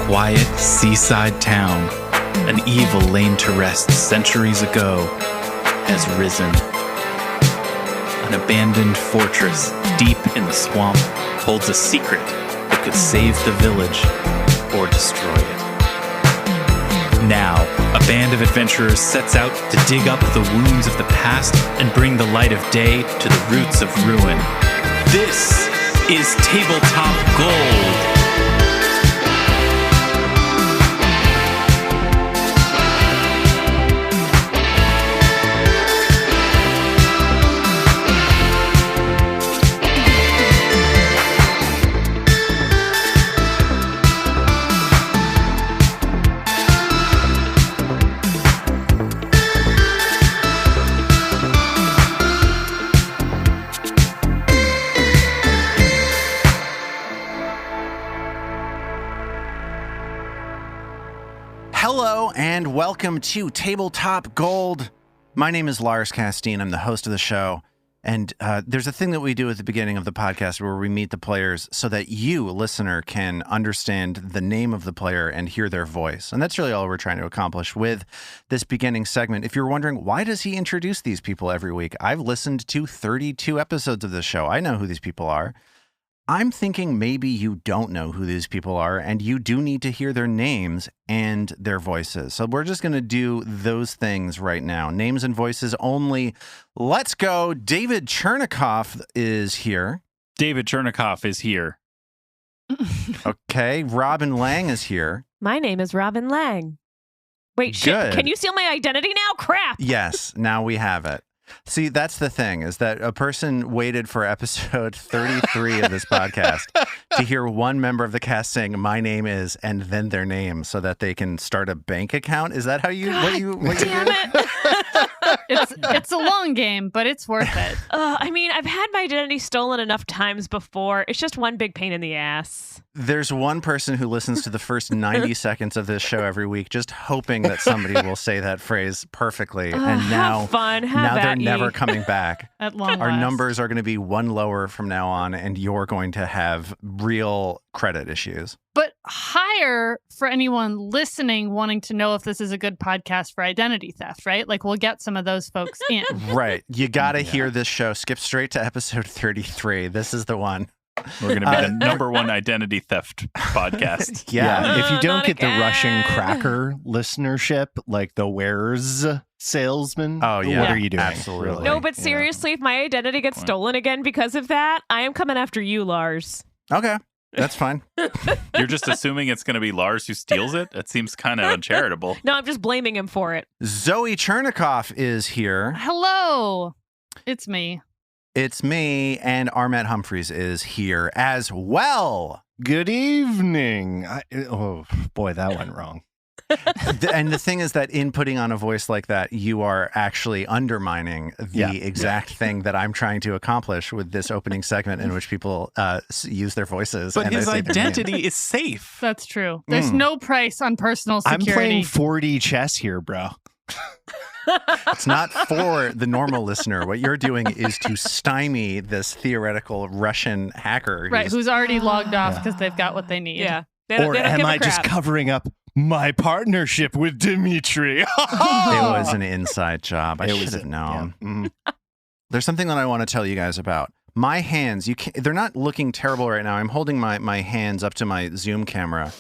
quiet seaside town, an evil laid to rest centuries ago, has risen. An abandoned fortress deep in the swamp holds a secret that could save the village or destroy it. Now, a band of adventurers sets out to dig up the wounds of the past and bring the light of day to the roots of ruin. This is Tabletop Gold. Hello and welcome to Tabletop Gold. My name is Lars Casteen. I'm the host of the show. And there's a thing that we do at the beginning of the podcast where we meet the players so that you, listener, can understand the name of the player and hear their voice. And that's really all we're trying to accomplish with this beginning segment. If you're wondering, why does he introduce these people every week? I've listened to 32 episodes of this show. I know who these people are. I'm thinking maybe you don't know who these people are, and you do need to hear their names and their voices. So we're just going to do those things right now. Names and voices only. Let's go. David Chernicoff is here. David Chernicoff is here. Okay. Robin Lange is here. My name is Robin Lange. Wait, shit. Can you steal my identity now? Crap. Yes. Now we have it. See, that's the thing, is that a person waited for episode 33 of this podcast to hear one member of the cast saying, "My name is," and then their name so that they can start a bank account. Is that how you, what Damn it. It's a long game, but it's worth it. I mean, I've had my identity stolen enough times before. It's just one big pain in the ass. There's one person who listens to the first 90 seconds of this show every week, just hoping that somebody will say that phrase perfectly. And now, have fun. now they're never coming back. At long Our last. numbers are going to be one lower from now on, and you're going to have real credit issues. But higher for anyone listening wanting to know if this is a good podcast for identity theft, right? Like, we'll get some of those folks in. Right. You got to hear this show. Skip straight to episode 33. This is the one. We're going to be the number one identity theft podcast. Yeah. If you don't not get the again. Russian cracker listenership, like the wares salesman, Oh, yeah. what are you doing? Absolutely. Really? No, but seriously, if my identity gets stolen again because of that, I am coming after you, Lars. Okay. That's fine. You're just assuming it's going to be Lars who steals it? That seems kind of uncharitable. No, I'm just blaming him for it. Zoe Chernicoff is here. Hello. It's me. It's me, and Armatt Humphreys is here as well. Good evening. Oh, boy, that went wrong. And the thing is that in putting on a voice like that, you are actually undermining the exact thing that I'm trying to accomplish with this opening segment in which people use their voices. But and his I say their name. identity is safe. That's true. There's no price on personal security. I'm playing 4D chess here, bro. It's not for the normal listener. What you're doing is to stymie this theoretical Russian hacker. Right, who's already logged off because they've got what they need. Yeah. They Or don't am give a I just crap. covering up my partnership with Dimitri? It was an inside job. I It should was have a- known. yeah. Mhm. There's something that I want to tell you guys about. My hands, they're not looking terrible right now. I'm holding my hands up to my Zoom camera.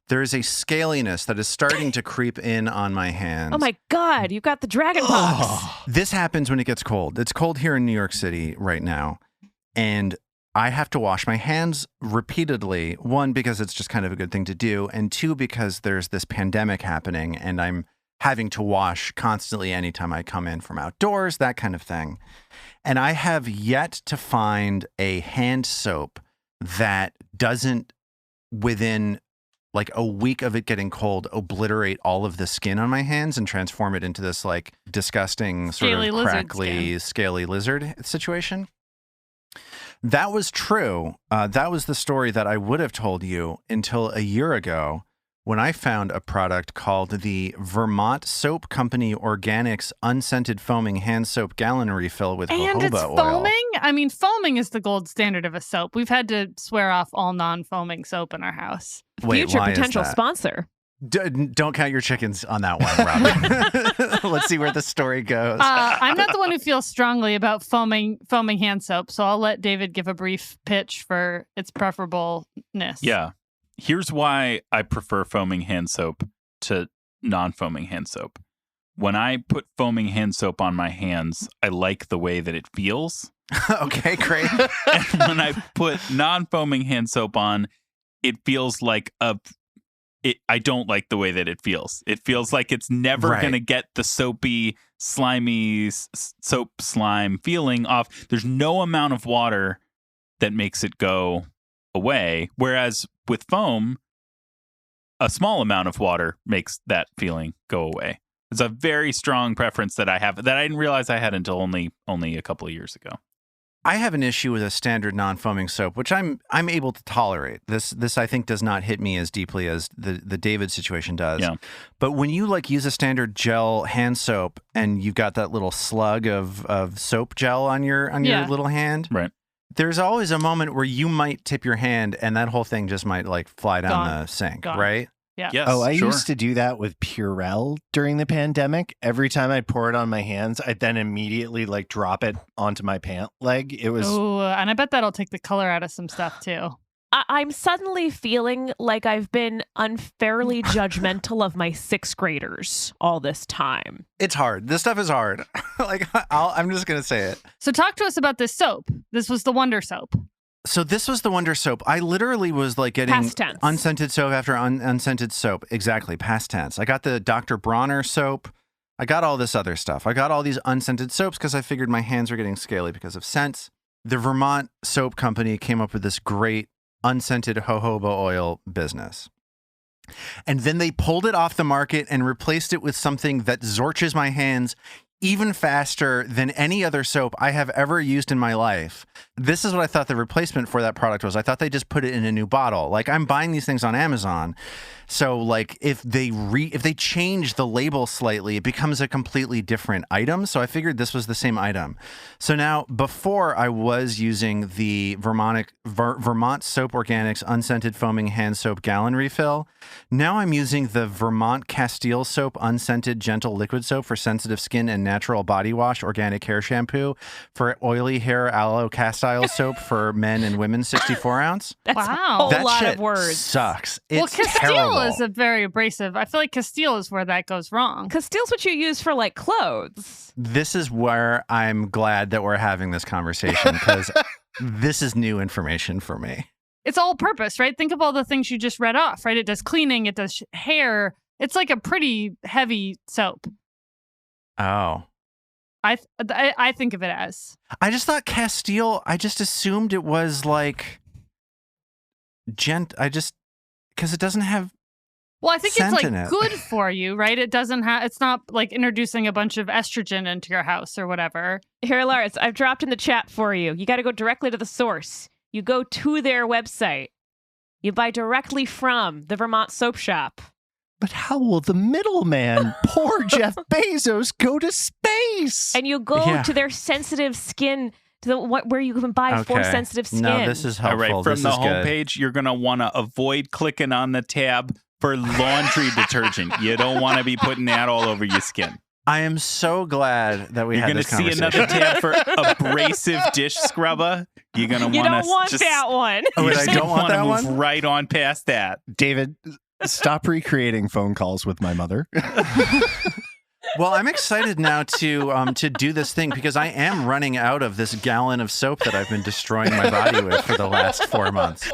There is a scaliness that is starting to creep in on my hands. Oh my God, you've got the dragon pox. This happens when it gets cold. It's cold here in New York City right now. And I have to wash my hands repeatedly. One, because it's just kind of a good thing to do. And two, because there's this pandemic happening and I'm having to wash constantly anytime I come in from outdoors, that kind of thing. And I have yet to find a hand soap that doesn't, within like a week of it getting cold, obliterate all of the skin on my hands and transform it into this like disgusting sort Scaly of lizard crackly, skin. scaly lizard situation. That was true. That was the story that I would have told you until a year ago when I found a product called the Vermont Soap Company Organics Unscented Foaming Hand Soap Gallon Refill with And jojoba it's oil. foaming? I mean, foaming is the gold standard of a soap. We've had to swear off all non-foaming soap in our house. Wait, Future why is potential that? sponsor. Don't count your chickens on that one, Robin. Let's see where the story goes. I'm not the one who feels strongly about foaming hand soap, so I'll let David give a brief pitch for its preferableness. Yeah. Here's why I prefer foaming hand soap to non-foaming hand soap. When I put foaming hand soap on my hands, I like the way that it feels. Okay, great. And when I put non-foaming hand soap on, it feels like I don't like the way that it feels. It feels like it's never Right. going to get the soapy, slimy soap slime feeling off. There's no amount of water that makes it go away. Whereas with foam, a small amount of water makes that feeling go away. It's a very strong preference that I have that I didn't realize I had until only a couple of years ago. I have an issue with a standard non-foaming soap, which I'm able to tolerate. This I think does not hit me as deeply as the David situation does. Yeah. But when you like use a standard gel hand soap and you've got that little slug of soap gel on your Yeah. little hand, Right. there's always a moment where you might tip your hand and that whole thing just might like fly down Gone. the sink, Gone. right? Yeah. Yes, Oh, I sure. used to do that with Purell during the pandemic. Every time I'd pour it on my hands, I'd then immediately like drop it onto my pant leg. It was Oh, and I bet that'll take the color out of some stuff too. I'm suddenly feeling like I've been unfairly judgmental of my sixth graders all this time. It's hard. This stuff is hard. Like I'm just gonna say it. So talk to us about this soap. This was the Wonder Soap. So this was the Wonder Soap. I literally was like getting Past tense. unscented soap after unscented soap. Exactly, past tense. I got the Dr. Bronner soap. I got all this other stuff. I got all these unscented soaps because I figured my hands were getting scaly because of scents. The Vermont Soap Company came up with this great unscented jojoba oil business. And then they pulled it off the market and replaced it with something that zorches my hands even faster than any other soap I have ever used in my life. This is what I thought the replacement for that product was. I thought they just put it in a new bottle. Like I'm buying these things on Amazon. So like if they change the label slightly, it becomes a completely different item. So I figured this was the same item. So now before I was using the Vermont Soap Organics Unscented Foaming Hand Soap Gallon Refill. Now I'm using the Vermont Castile Soap Unscented Gentle Liquid Soap for sensitive skin and natural body wash, organic hair shampoo for oily hair, aloe castile soap for men and women, 64 ounce. That's Wow. a whole That lot shit of words. sucks. Well, It's Castile terrible. is a very abrasive. I feel like Castile is where that goes wrong. Castile's what you use for like clothes. This is where I'm glad that we're having this conversation because this is new information for me. It's all purpose, right? Think of all the things you just read off, right? It does cleaning, it does hair. It's like a pretty heavy soap. Oh. I think of it as. I just thought Castile, I just assumed it was like because it doesn't have. Well, I think it's Scent like in it. good for you, right? It doesn't have. It's not like introducing a bunch of estrogen into your house or whatever. Here, Lars, I've dropped in the chat for you. You got to go directly to the source. You go to their website. You buy directly from the Vermont Soap Shop. But how will the middleman, poor Jeff Bezos, go to space? And you go Yeah. to their sensitive skin, to the where you can buy for Okay. sensitive skin. No, this is All helpful. right, from This the is good. homepage, you're going to want to avoid clicking on the tab for laundry detergent. You don't want to be putting that all over your skin. I am so glad that we You're had going to this see conversation. another tab for abrasive dish scrubber. You're going to You want don't to want just, that one. Oh, you wait, I just don't want wanna that move one? right on past that. David, stop recreating phone calls with my mother. Well, I'm excited now to do this thing because I am running out of this gallon of soap that I've been destroying my body with for the last 4 months.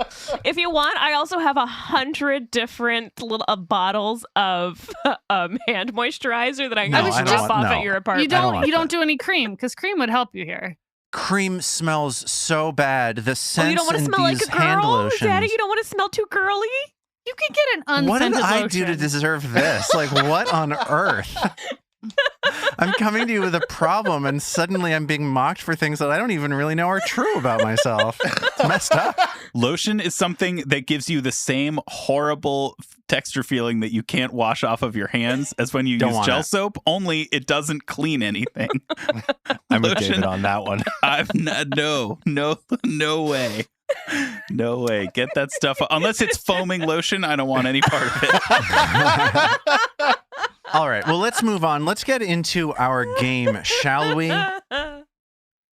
If you want, I also have 100 different little bottles of hand moisturizer that I can No, just I don't drop want- off no. at your You apartment. don't don't. want You don't that. do any cream because cream would help you here. Cream smells so bad. The Oh, scents you don't want to in smell like these a hand girl, lotions. Daddy? You don't want to smell too girly? You can get an What did unscented I lotion. do to deserve this? Like, what on earth? I'm coming to you with a problem, and suddenly I'm being mocked for things that I don't even really know are true about myself. It's messed up. Lotion is something that gives you the same horrible texture feeling that you can't wash off of your hands as when you Don't use want gel it. soap, only it doesn't clean anything. I'm with Lotion. David on that one. I'm not, no way. No way. Get that stuff. Unless it's foaming lotion, I don't want any part of it. All right. Well, let's move on. Let's get into our game, shall we?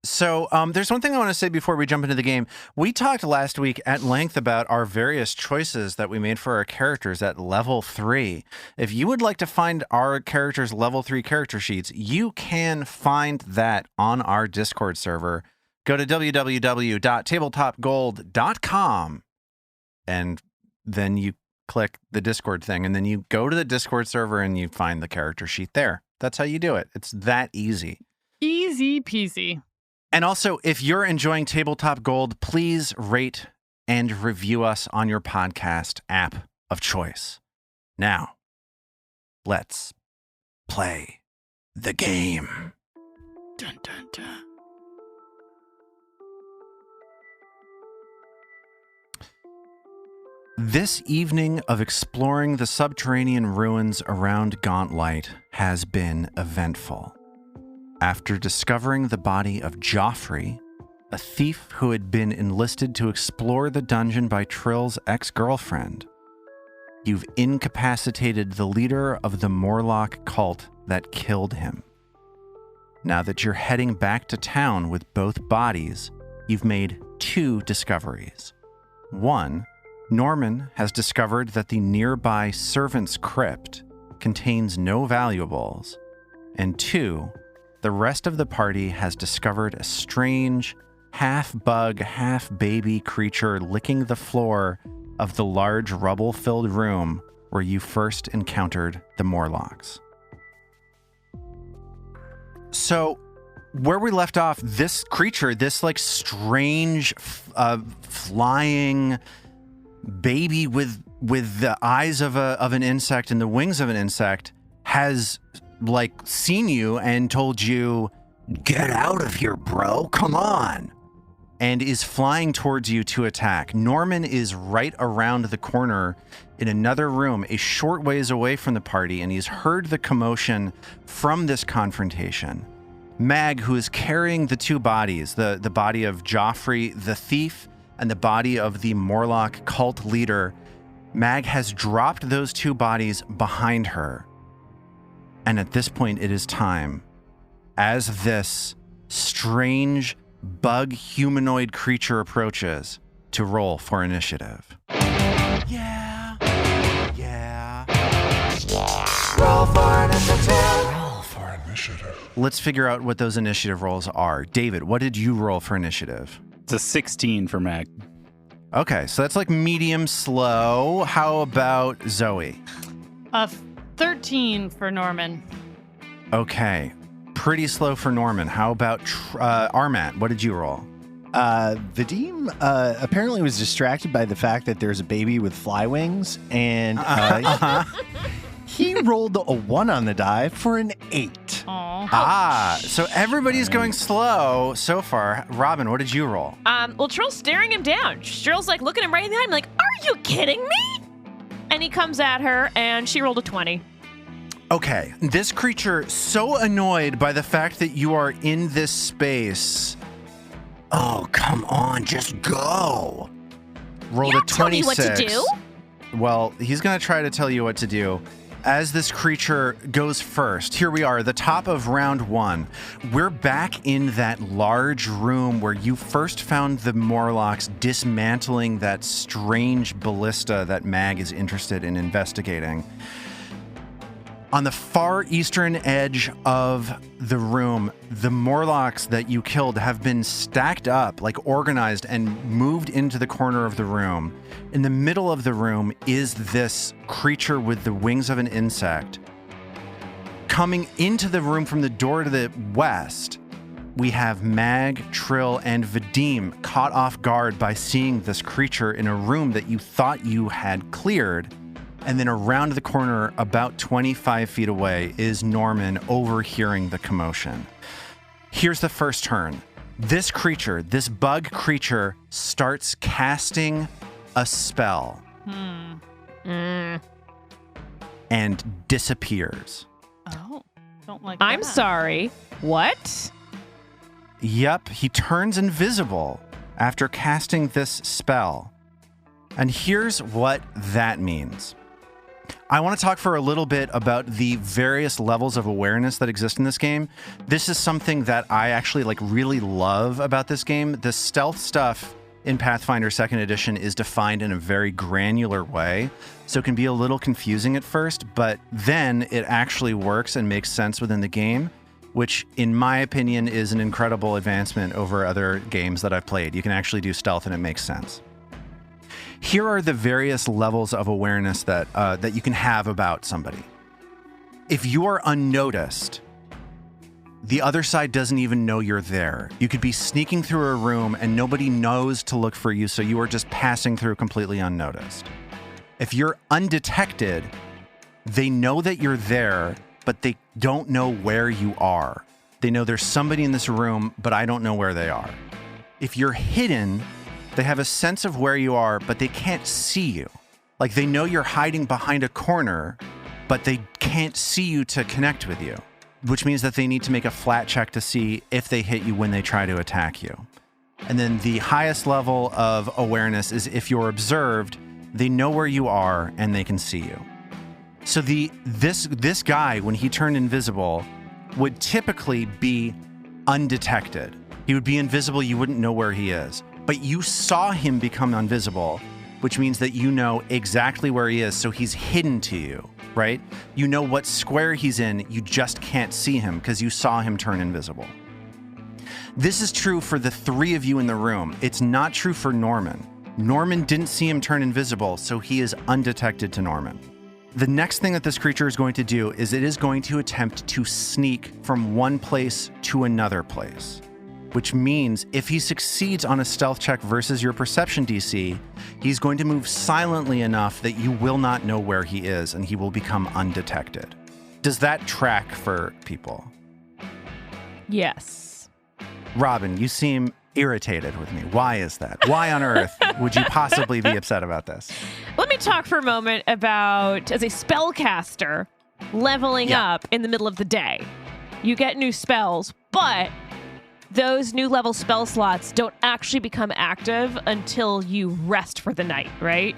So there's one thing I want to say before we jump into the game. We talked last week at length about our various choices that we made for our characters at level 3. If you would like to find our characters' level 3 character sheets, you can find that on our Discord server. Go to www.tabletopgold.com and then you click the Discord thing, and then you go to the Discord server and you find the character sheet there. That's how you do it. It's that easy. Easy peasy. And also, if you're enjoying Tabletop Gold, please rate and review us on your podcast app of choice. Now, let's play the game. Dun, dun, dun. This evening of exploring the subterranean ruins around Gauntlight has been eventful. After discovering the body of Joffrey, a thief who had been enlisted to explore the dungeon by Trill's ex-girlfriend, you've incapacitated the leader of the Morlock cult that killed him. Now that you're heading back to town with both bodies, you've made 2 discoveries. 1, Norman has discovered that the nearby Servant's Crypt contains no valuables. And 2, the rest of the party has discovered a strange, half-bug, half-baby creature licking the floor of the large rubble-filled room where you first encountered the Morlocks. So, where we left off, this creature, this like strange flying baby with the eyes of an insect and the wings of an insect, has like seen you and told you, "Get out of here, bro, come on," and is flying towards you to attack. Norman is right around the corner in another room a short ways away from the party, and he's heard the commotion from this confrontation. Mag, who is carrying the 2 bodies, the body of Joffrey the thief and the body of the Morlock cult leader, Mag has dropped those 2 bodies behind her. And at this point, it is time, as this strange bug humanoid creature approaches, to roll for initiative. Yeah. Roll for initiative. Let's figure out what those initiative rolls are. David, what did you roll for initiative? It's a 16 for Mag. Okay, so that's like medium slow. How about Zoe? 13 for Norman. Okay, pretty slow for Norman. How about Armat? What did you roll? Vadim apparently was distracted by the fact that there's a baby with fly wings, and he rolled a 1 on the die for an 8. Aw. So everybody's going slow so far. Robin, what did you roll? Well, Trill's staring him down. Trill's like looking him right behind him, like, "Are you kidding me?" And he comes at her, and she rolled a 20. Okay, this creature, so annoyed by the fact that you are in this space. Oh, come on, just go. Rolled a 26. Tell me what to do. Well, he's going to try to tell you what to do. As this creature goes first, here we are, the top of round 1. We're back in that large room where you first found the Morlocks dismantling that strange ballista that Mag is interested in investigating. On the far eastern edge of the room, the Morlocks that you killed have been stacked up, like organized, and moved into the corner of the room. In the middle of the room is this creature with the wings of an insect. Coming into the room from the door to the west, we have Mag, Trill, and Vadim caught off guard by seeing this creature in a room that you thought you had cleared. And then around the corner, about 25 feet away, is Norman overhearing the commotion. Here's the first turn. This creature, this bug creature, starts casting a spell and disappears. Oh, don't like I'm that. sorry. What? Yep, he turns invisible after casting this spell. And here's what that means. I want to talk for a little bit about the various levels of awareness that exist in this game. This is something that I actually really love about this game. The stealth stuff in Pathfinder 2nd Edition is defined in a very granular way, so it can be a little confusing at first, but then it actually works and makes sense within the game, which in my opinion is an incredible advancement over other games that I've played. You can actually do stealth and it makes sense. Here are the various levels of awareness that you can have about somebody. If you are unnoticed, the other side doesn't even know you're there. You could be sneaking through a room and nobody knows to look for you, so you are just passing through completely unnoticed. If you're undetected, they know that you're there, but they don't know where you are. They know there's somebody in this room, but I don't know where they are. If you're hidden, they have a sense of where you are, but they can't see you. Like they know you're hiding behind a corner, but they can't see you to connect with you, which means that they need to make a flat check to see if they hit you when they try to attack you. And then the highest level of awareness is if you're observed, they know where you are and they can see you. So this guy, when he turned invisible, would typically be undetected. He would be invisible, you wouldn't know where he is. But you saw him become invisible, which means that you know exactly where he is, so he's hidden to you, right? You know what square he's in, you just can't see him because you saw him turn invisible. This is true for the three of you in the room. It's not true for Norman. Norman didn't see him turn invisible, so he is undetected to Norman. The next thing that this creature is going to do is it is going to attempt to sneak from one place to another place, which means if he succeeds on a stealth check versus your perception DC, he's going to move silently enough that you will not know where he is and he will become undetected. Does that track for people? Yes. Robin, you seem irritated with me. Why is that? Why on earth would you possibly be upset about this? Let me talk for a moment about, as a spellcaster, leveling up in the middle of the day. You get new spells, but those new level spell slots don't actually become active until you rest for the night, right?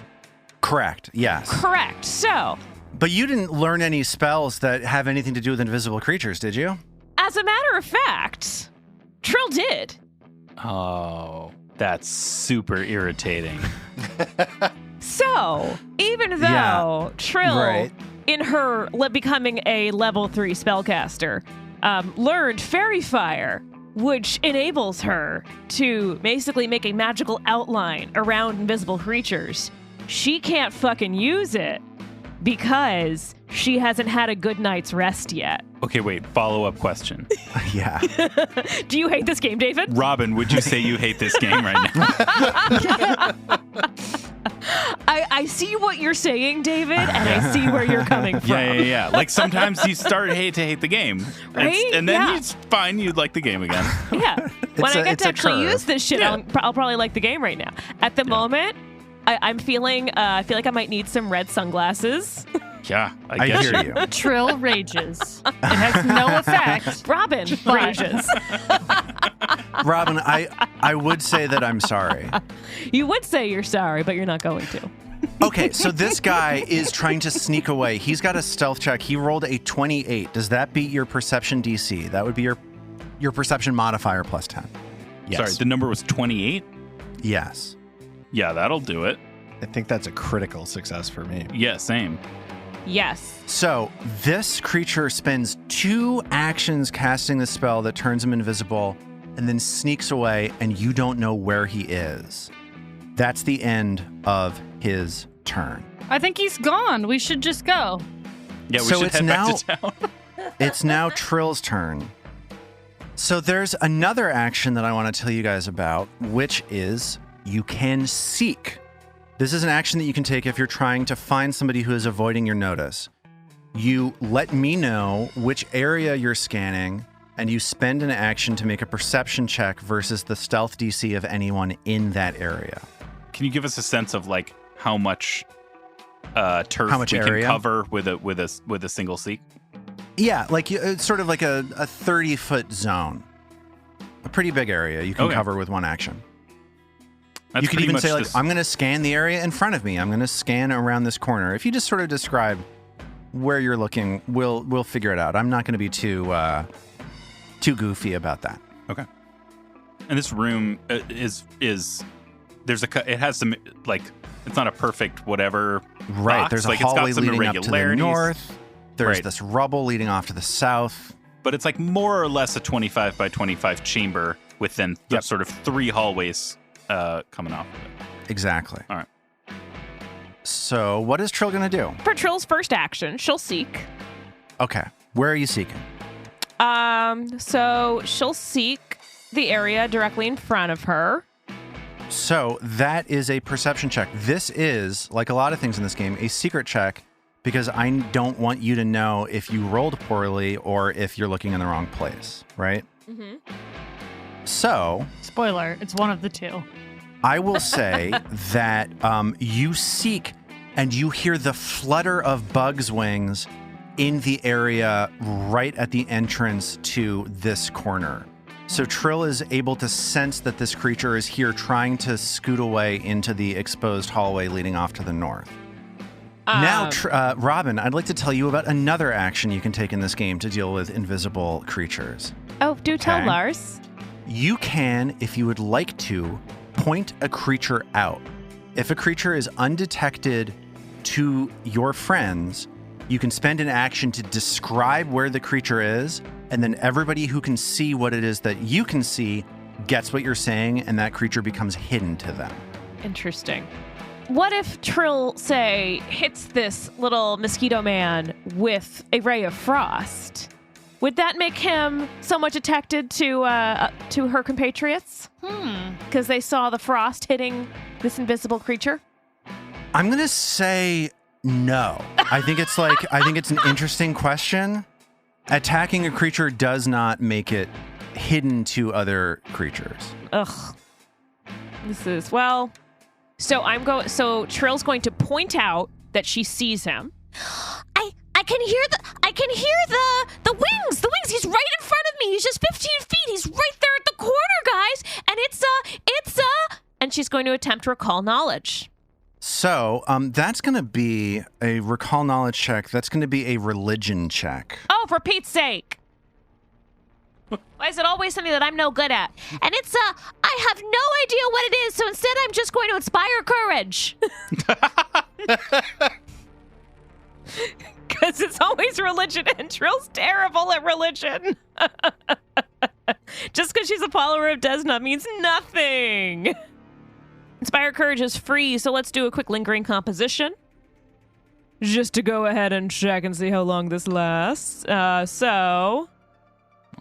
Correct, yes. Correct. So, But you didn't learn any spells that have anything to do with invisible creatures, did you? as a matter of fact, Trill did. Oh, that's super irritating. So, even though Trill, right. in her becoming a level 3 spellcaster, learned Fairy Fire, which enables her to basically make a magical outline around invisible creatures, she can't fucking use it because she hasn't had a good night's rest yet. Okay, wait, follow-up question. Yeah. Do you hate this game, David? Robin, would you say you hate this game right now? I see what you're saying, David, and I see where you're coming from. Yeah. Like sometimes you start to hate the game. Right? And then Yeah. it's fine, you'd like the game again. Yeah. When I get it's to a actually curve. use this shit, Yeah. I'll probably like the game right now. At the moment, I'm feeling, I feel like I might need some red sunglasses. Yeah, I guess hear you. Trill rages. It has no effect. Robin rages. Robin, I would say that I'm sorry. You would say you're sorry, but you're not going to. Okay, so this guy is trying to sneak away. He's got a stealth check. He rolled a 28. Does that beat your perception DC? That would be your perception modifier plus 10. Yes. Sorry, the number was 28? Yes. Yeah, that'll do it. I think that's a critical success for me. Yeah, same. Yes. So this creature spends 2 actions casting the spell that turns him invisible and then sneaks away, and you don't know where he is. That's the end of his turn. I think he's gone. We should just go. Yeah, we So should it's head back to town. It's now Trill's turn. So there's another action that I want to tell you guys about, which is you can seek. This is an action that you can take if you're trying to find somebody who is avoiding your notice. You let me know which area you're scanning, and you spend an action to make a perception check versus the stealth DC of anyone in that area. Can you give us a sense of like how much turf How much we area? can cover with a single seek? Yeah, like it's sort of like a 30-foot zone. A pretty big area you can cover with one action. That's You could pretty even much say, like, this- I'm going to scan the area in front of me. I'm going to scan around this corner. If you just sort of describe where you're looking, we'll figure it out. I'm not going to be too goofy about that. Okay. And this room is it has some, like, it's not a perfect whatever. Right. box. There's a like, it's got hallway some leading up to the irregularities, north. There's Right. this rubble leading off to the south. but it's like more or less a 25 by 25 chamber with then Yep. sort of 3 hallways coming off of it. Exactly. All right. So what is Trill going to do? For Trill's first action, she'll seek. Okay. Where are you seeking? So she'll seek the area directly in front of her. So that is a perception check. This is, like a lot of things in this game, a secret check because I don't want you to know if you rolled poorly or if you're looking in the wrong place, right? Mm-hmm. So Spoiler, it's one of the two. I will say that you seek and you hear the flutter of bugs' wings in the area right at the entrance to this corner. So Trill is able to sense that this creature is here trying to scoot away into the exposed hallway leading off to the north. Now, Robin, I'd like to tell you about another action you can take in this game to deal with invisible creatures. Oh, do tell Okay. Lars. You can, if you would like to, point a creature out. If a creature is undetected to your friends, you can spend an action to describe where the creature is, and then everybody who can see what it is that you can see gets what you're saying, and that creature becomes hidden to them. Interesting. What if Trill, say, hits this little mosquito man with a ray of frost? Would that make him somewhat attracted to her compatriots? Because they saw the frost hitting this invisible creature? I'm going to say no. I think it's an interesting question. Attacking a creature does not make it hidden to other creatures. Ugh. This is, well, so Trill's going to point out that she sees him. I can hear the wings. The wings. He's right in front of me. He's just 15 feet. He's right there at the corner, guys. And it's and she's going to attempt to recall knowledge. So, that's going to be a recall knowledge check. That's going to be a religion check. Oh, for Pete's sake. Why is it always something that I'm no good at? And it's, I have no idea what it is, so instead I'm just going to inspire courage. Because it's always religion, and Trill's terrible at religion. Just because she's a follower of Desna means nothing. Inspire courage is free, so let's do a quick lingering composition. Just to go ahead and check and see how long this lasts. So...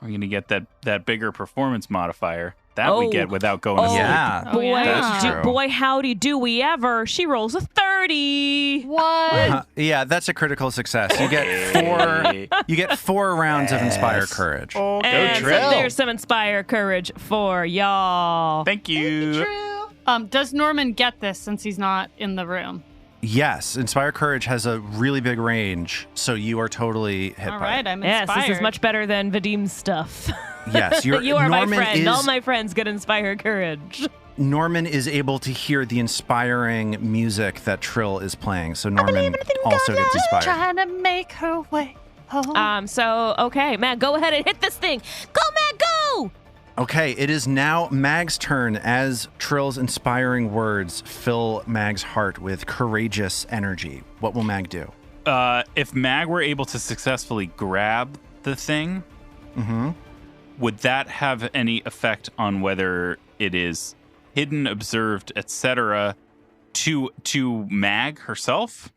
We're going to get that bigger performance modifier. That we get without going to sleep. Yeah. Oh, yeah. That's true. Boy, howdy do we ever. She rolls a 30. What? Yeah, that's a critical success. You get four rounds of Inspire Courage. Oh, go And so Trill. there's some Inspire Courage for y'all. Thank you. Does Norman get this since he's not in the room? Yes, Inspire Courage has a really big range, so you are totally hit All by right, it. I'm Yes, inspired. this is much better than Vadim's stuff. Yes, You are my Norman friend. is- All my friends get Inspire Courage. Norman is able to hear the inspiring music that Trill is playing, so Norman also gets inspired. Trying to make her way home. So, okay, Matt, go ahead and hit this thing. Go, Matt, go! Okay, it is now Mag's turn as Trill's inspiring words fill Mag's heart with courageous energy. What will Mag do? If Mag were able to successfully grab the thing, would that have any effect on whether it is hidden, observed, etc., to Mag herself,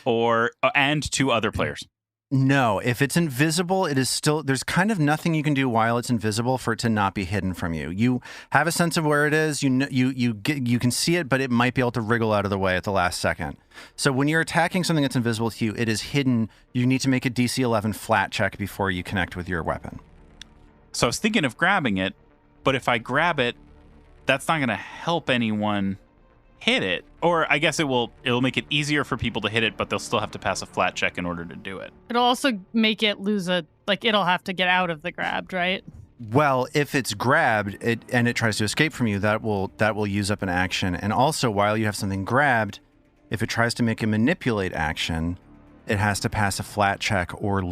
or and to other players? No, if it's invisible, it is still, there's kind of nothing you can do while it's invisible for it to not be hidden from you. You have a sense of where it is, you can see it, but it might be able to wriggle out of the way at the last second. So when you're attacking something that's invisible to you, it is hidden. You need to make a DC 11 flat check before you connect with your weapon. So I was thinking of grabbing it, but if I grab it, that's not going to help anyone hit it. Or I guess it'll make it easier for people to hit it, but they'll still have to pass a flat check in order to do it. It'll also make it lose it'll have to get out of the grabbed, right? Well, if it's grabbed and it tries to escape from you, that will use up an action. And also, while you have something grabbed, if it tries to make a manipulate action, it has to pass a flat check or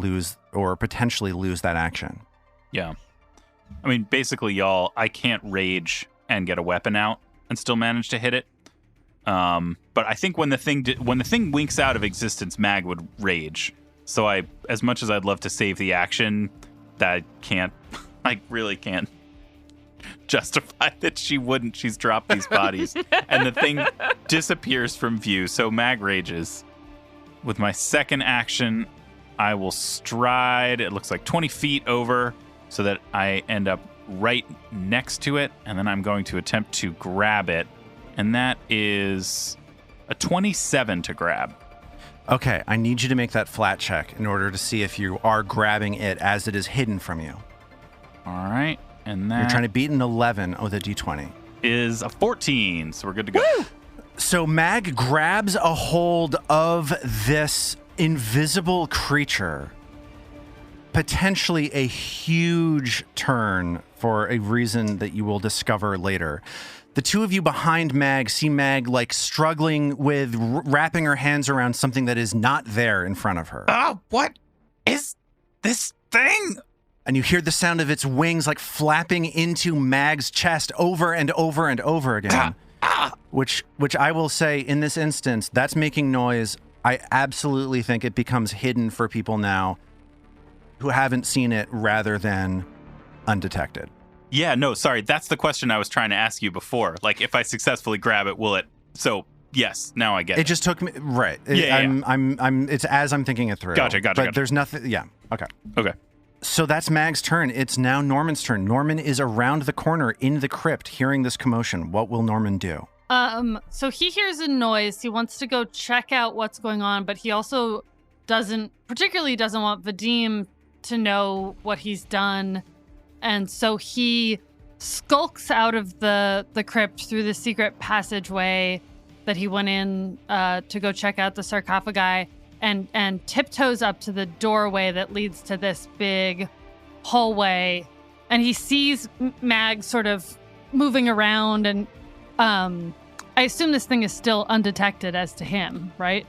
potentially lose that action. Yeah. I mean, basically, y'all, I can't rage and get a weapon out and still manage to hit it. But I think when the thing winks out of existence, Mag would rage. So as much as I'd love to save the action, that I really can't justify that she wouldn't. She's dropped these bodies, and the thing disappears from view. So Mag rages. With my second action, I will stride. It looks like 20 feet over, so that I end up right next to it, and then I'm going to attempt to grab it. And that is a 27 to grab. Okay, I need you to make that flat check in order to see if you are grabbing it as it is hidden from you. All right, and that You're trying to beat an 11 with a d20. is a 14, so we're good to go. Woo! So Mag grabs a hold of this invisible creature. Potentially a huge turn for a reason that you will discover later. The two of you behind Mag see Mag struggling with wrapping her hands around something that is not there in front of her. Oh, what is this thing? And you hear the sound of its wings flapping into Mag's chest over and over and over again. Which I will say in this instance, that's making noise. I absolutely think it becomes hidden for people now who haven't seen it rather than undetected. Yeah, no, sorry. That's the question I was trying to ask you before. If I successfully grab it, will it? So, yes, now I get it. It just took me right. Yeah. It's as I'm thinking it through. Gotcha. But there's nothing. Yeah. Okay. So that's Mag's turn. It's now Norman's turn. Norman is around the corner in the crypt, hearing this commotion. What will Norman do? So he hears a noise. He wants to go check out what's going on, but he also doesn't want Vadim to know what he's done. And so he skulks out of the crypt through the secret passageway that he went in to go check out the sarcophagi, and tiptoes up to the doorway that leads to this big hallway. And he sees Mag sort of moving around, and I assume this thing is still undetected as to him, right?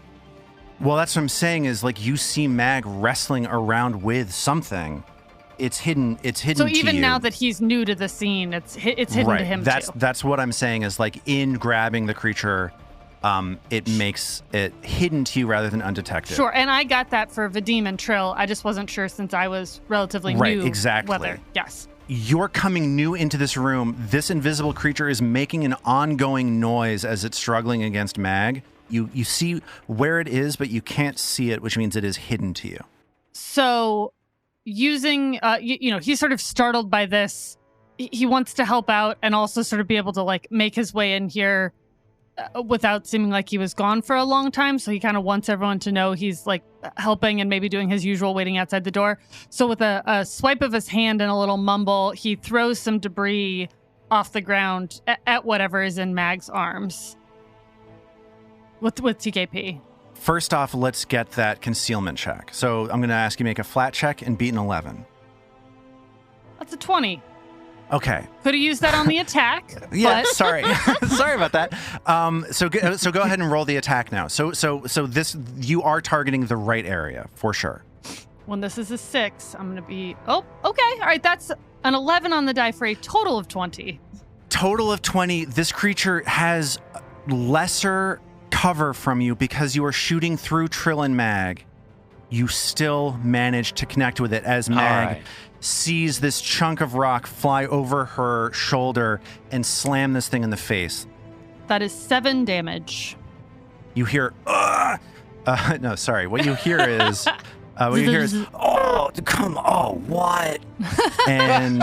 Well, that's what I'm saying is you see Mag wrestling around with something. It's hidden. It's hidden. So to even you. now that he's new to the scene, it's hidden right. to him too. That's what I'm saying is in grabbing the creature, it makes it hidden to you rather than undetected. Sure, and I got that for Vadim and Trill. I just wasn't sure since I was relatively new. Right, exactly. Yes. You're coming new into this room. This invisible creature is making an ongoing noise as it's struggling against Mag. You see where it is, but you can't see it, which means it is hidden to you. So using, he's sort of startled by this. He wants to help out and also sort of be able to make his way in here without seeming like he was gone for a long time. So he kind of wants everyone to know he's helping and maybe doing his usual waiting outside the door. So with a swipe of his hand and a little mumble, he throws some debris off the ground at whatever is in Mag's arms with TKP. First off, let's get that concealment check. So I'm going to ask you to make a flat check and beat an 11. That's a 20. Okay. Could have used that on the attack. Yeah, but... sorry. Sorry about that. So go ahead and roll the attack now. So this, you are targeting the right area for sure. When this is a 6, I'm going to be... Oh, okay. All right, that's an 11 on the die for a total of 20. Total of 20. This creature has lesser cover from you because you are shooting through Trill and Mag. You still manage to connect with it as Mag sees this chunk of rock fly over her shoulder and slam this thing in the face. That is 7 damage. You hear, no, sorry. What you hear is What you hear is, "Oh, what?" and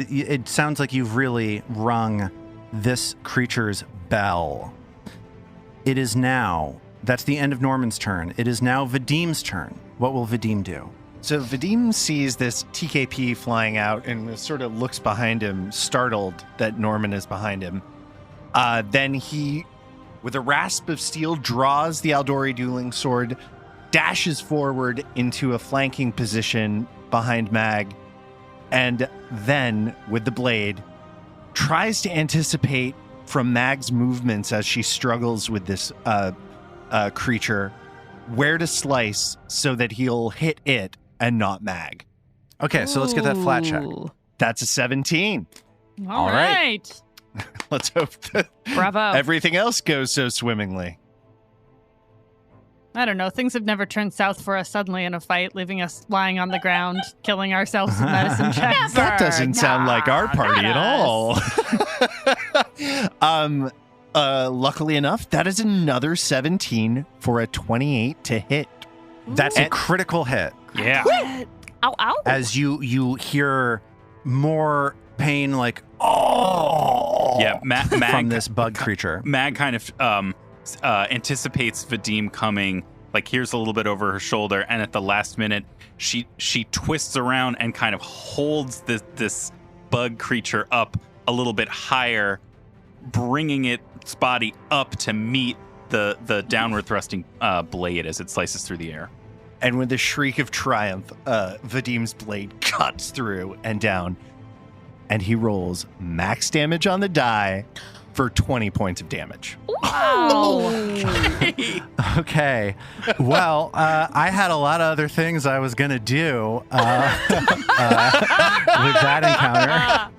it sounds like you've really rung this creature's bell. It is now. That's the end of Norman's turn. It is now Vadim's turn. What will Vadim do? So Vadim sees this TKP flying out and sort of looks behind him, startled that Norman is behind him. Then he, with a rasp of steel, draws the Aldori dueling sword, dashes forward into a flanking position behind Mag, and then, with the blade, tries to anticipate from Mag's movements as she struggles with this creature where to slice so that he'll hit it and not Mag. Okay, so let's get that flat check. Ooh. That's a 17. All right. Let's hope that Bravo. everything else goes so swimmingly. I don't know. Things have never turned south for us suddenly in a fight, leaving us lying on the ground, killing ourselves with medicine checks. That doesn't sound like our party at all. Luckily enough, that is another 17 for a 28 to hit. That's a critical hit. Yeah. Ow, ow. As you hear more pain, like, oh, Yeah. Mag, from this bug creature. Mag kind of anticipates Vadim coming, like hears a little bit over her shoulder, and at the last minute, she twists around and kind of holds this bug creature up a little bit higher, bringing its body up to meet the downward thrusting blade as it slices through the air. And with a shriek of triumph, Vadim's blade cuts through and down, and he rolls max damage on the die for 20 points of damage. Wow. Okay. Well, I had a lot of other things I was going to do with that encounter.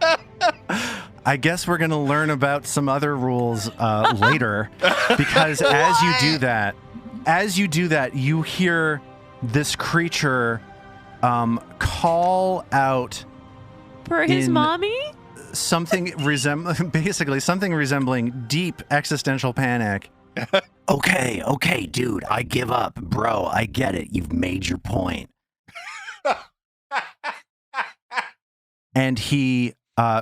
I guess we're going to learn about some other rules later, because as you do that, you hear this creature call out For his in- mommy? something resembling deep existential panic. Okay, dude, I give up. Bro, I get it. You've made your point. And he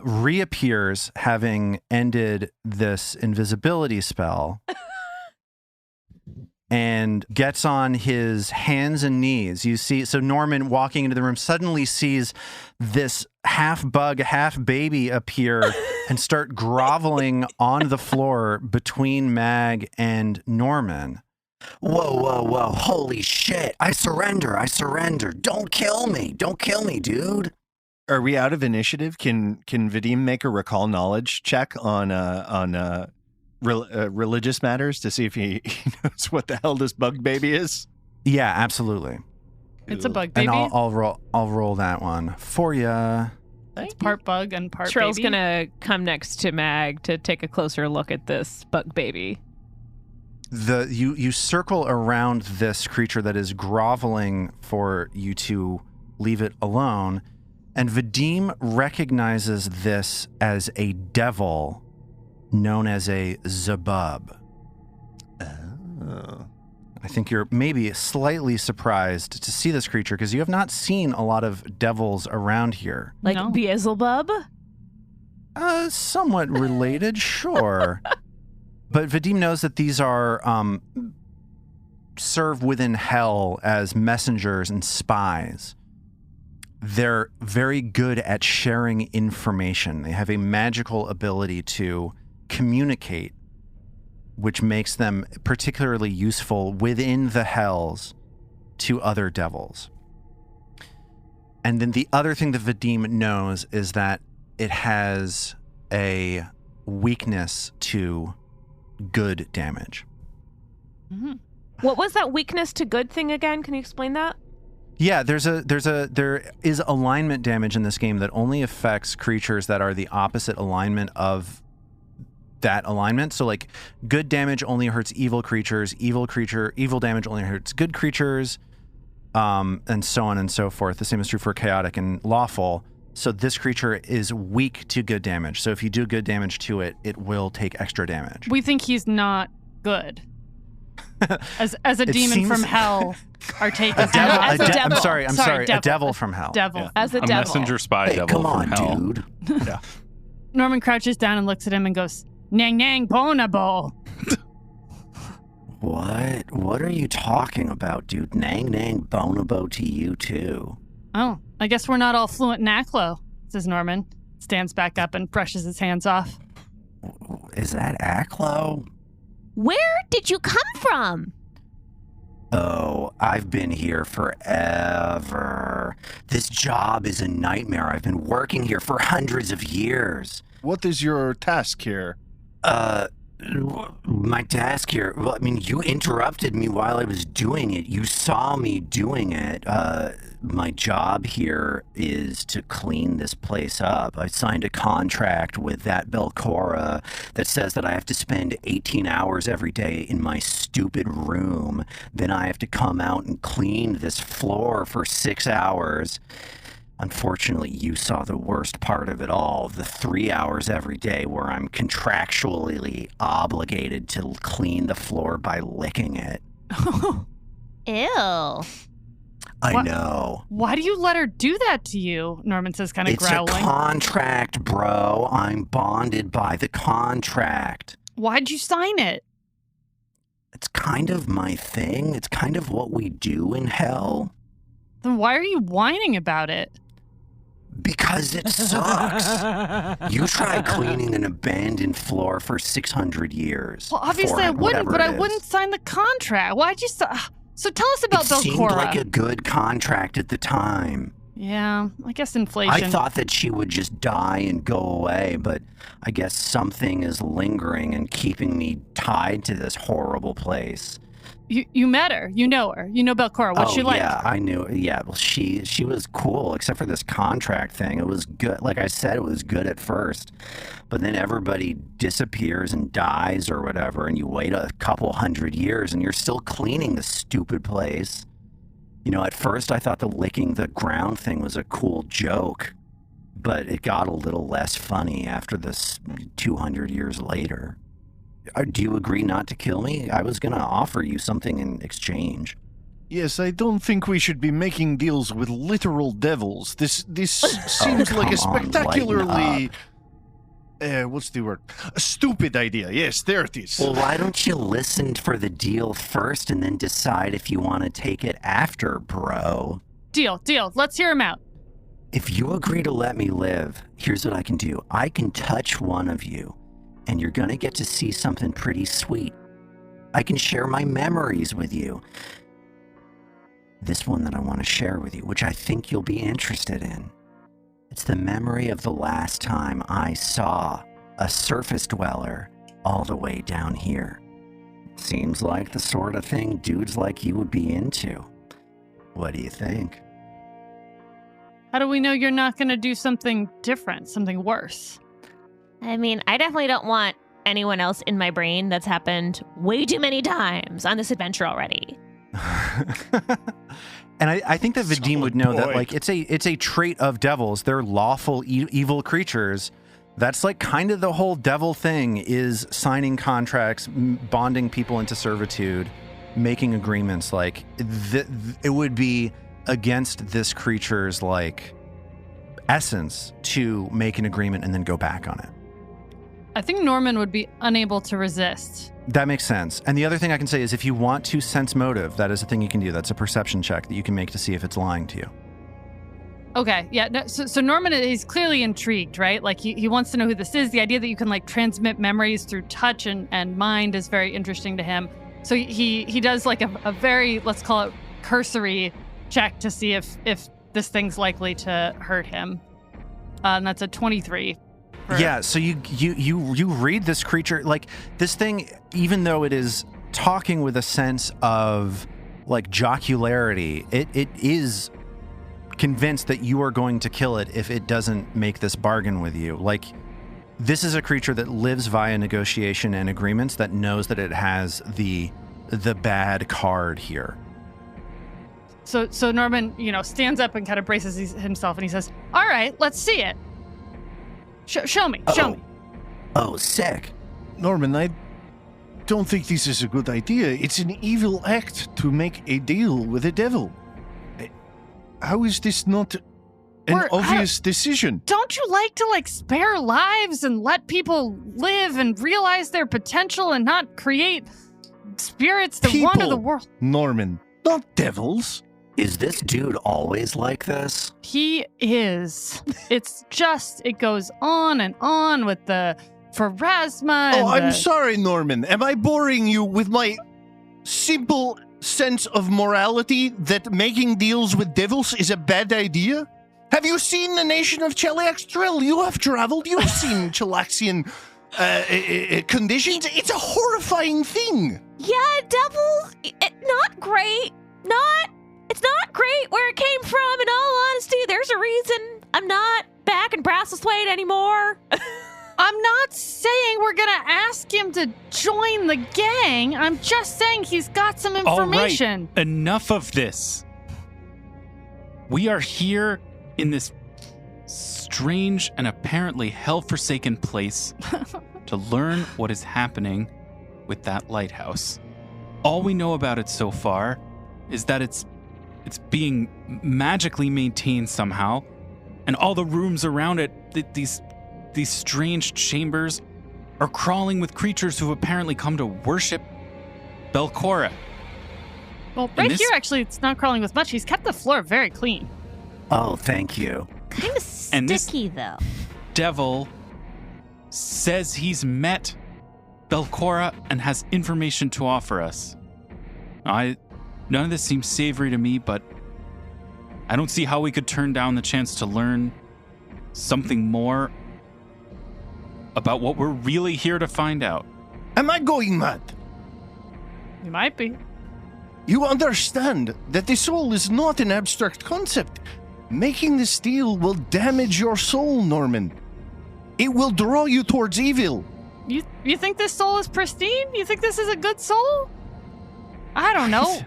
reappears, having ended this invisibility spell, and gets on his hands and knees. You see, so Norman, walking into the room, suddenly sees this half bug, half baby appear and start groveling on the floor between Mag and Norman. Whoa. Holy shit. I surrender. Don't kill me, dude. Are we out of initiative? Can Vadim make a recall knowledge check on religious matters to see if he knows what the hell this bug baby is? Yeah, absolutely. It's a bug baby. And I'll roll that one for ya. It's part bug and part Trill's baby. gonna come next to Mag to take a closer look at this bug baby. You circle around this creature that is groveling for you to leave it alone, and Vadim recognizes this as a devil known as a Zabub. Oh. I think you're maybe slightly surprised to see this creature because you have not seen a lot of devils around here. Like No. Beelzebub? Somewhat related, sure. But Vadim knows that these are serve within hell as messengers and spies. They're very good at sharing information. They have a magical ability to communicate, which makes them particularly useful within the hells to other devils. And then the other thing that Vadim knows is that it has a weakness to good damage. Mhm. What was that weakness to good thing again? Can you explain that? Yeah, there is alignment damage in this game that only affects creatures that are the opposite alignment of that alignment. So like good damage only hurts evil creatures, evil damage only hurts good creatures, and so on and so forth. The same is true for chaotic and lawful. So this creature is weak to good damage. So if you do good damage to it, it will take extra damage. We think he's not good. As a demon from hell, our take is As a devil. I'm sorry. Devil. A devil from hell. Devil. Yeah. As a A devil. messenger spy Hey, devil come from on, hell. dude. Norman crouches down and looks at him and goes, "Nang nang bonabo." What are you talking about, dude? Nang nang bonobo to you too. Oh, I guess we're not all fluent in Aklo, says Norman. Stands back up and brushes his hands off. Is that Aklo? Where did you come from? Oh, I've been here forever. This job is a nightmare. I've been working here for hundreds of years. What is your task here? My task here, well, I mean, you interrupted me while I was doing it. You saw me doing it. My job here is to clean this place up. I signed a contract with that Belcora that says that I have to spend 18 hours every day in my stupid room. Then I have to come out and clean this floor for 6 hours. Unfortunately, you saw the worst part of it all, the 3 hours every day where I'm contractually obligated to clean the floor by licking it. Ew. I What? know. Why do you let her do that to you? Norman says, kind of It's growling. a contract, bro. I'm bonded by the contract. Why'd you sign it? It's kind of my thing. It's kind of what we do in hell. Then why are you whining about it? Because it sucks. You try cleaning an abandoned floor for 600 years. Well, obviously I 400, wouldn't, but whatever I it is. wouldn't sign the contract. Why'd you So tell us about It seemed Belcora. like a good contract at the time. Yeah, I guess inflation. I thought that she would just die and go away, but I guess something is lingering and keeping me tied to this horrible place. You met her. You know her. You know Belcora. What's she like? Yeah, I knew. Yeah, well, she was cool, except for this contract thing. It was good. Like I said, it was good at first, but then everybody disappears and dies or whatever, and you wait a couple hundred years, and you're still cleaning the stupid place. You know, at first I thought the licking the ground thing was a cool joke, but it got a little less funny after this 200 years later. Do you agree not to kill me? I was going to offer you something in exchange. Yes, I don't think we should be making deals with literal devils. This seems like a come on, spectacularly... what's the word? A stupid idea. Yes, there it is. Well, why don't you listen for the deal first and then decide if you want to take it after, bro? Deal. Let's hear him out. If you agree to let me live, here's what I can do. I can touch one of you, and you're going to get to see something pretty sweet. I can share my memories with you. This one that I want to share with you, which I think you'll be interested in. It's the memory of the last time I saw a surface dweller all the way down here. Seems like the sort of thing dudes like you would be into. What do you think? How do we know you're not going to do something different, something worse? I mean, I definitely don't want anyone else in my brain that's happened way too many times on this adventure already. And I think that Vadim would know that, point. like, it's a trait of devils. They're lawful evil creatures. That's like kind of the whole devil thing, is signing contracts, bonding people into servitude, making agreements. Like it would be against this creature's like essence to make an agreement and then go back on it. I think Norman would be unable to resist. That makes sense. And the other thing I can say is if you want to sense motive, that is a thing you can do. That's a perception check that you can make to see if it's lying to you. Okay, yeah. No, so Norman is clearly intrigued, right? Like he wants to know who this is. The idea that you can like transmit memories through touch and mind is very interesting to him. So he does like a very, let's call it cursory check to see if this thing's likely to hurt him. And that's a 23. Yeah, so you read this creature, like this thing, even though it is talking with a sense of like jocularity, it is convinced that you are going to kill it if it doesn't make this bargain with you. Like, this is a creature that lives via negotiation and agreements, that knows that it has the bad card here. So Norman, stands up and kind of braces himself and he says, "All right, let's see it. Show me. Oh, sick. Norman, don't think this is a good idea. It's an evil act to make a deal with the devil. How is this not an obvious decision? Don't you like to spare lives and let people live and realize their potential and not create spirits that wander the world? Norman, not devils. Is this dude always like this? He is. It goes on and on with the pharasma. Oh, I'm sorry, Norman. Am I boring you with my simple sense of morality that making deals with devils is a bad idea? Have you seen the nation of Cheliaxtrel? You have traveled. You have seen Chelaxian conditions. It's a horrifying thing. Yeah, devil, not great. It's not great where it came from, in all honesty. There's a reason I'm not back in Brasselthwaite anymore. I'm not saying we're going to ask him to join the gang. I'm just saying he's got some information. All right, enough of this. We are here in this strange and apparently hell-forsaken place to learn what is happening with that lighthouse. All we know about it so far is that it's being magically maintained somehow, and all the rooms around it, these strange chambers, are crawling with creatures who've apparently come to worship Belcora. Well, right here, actually, it's not crawling with much. He's kept the floor very clean. Oh, thank you. Kind of sticky, though. Devil says he's met Belcora and has information to offer us. None of this seems savory to me, but I don't see how we could turn down the chance to learn something more about what we're really here to find out. Am I going mad? You might be. You understand that the soul is not an abstract concept. Making this deal will damage your soul, Norman. It will draw you towards evil. You think this soul is pristine? You think this is a good soul? I don't know.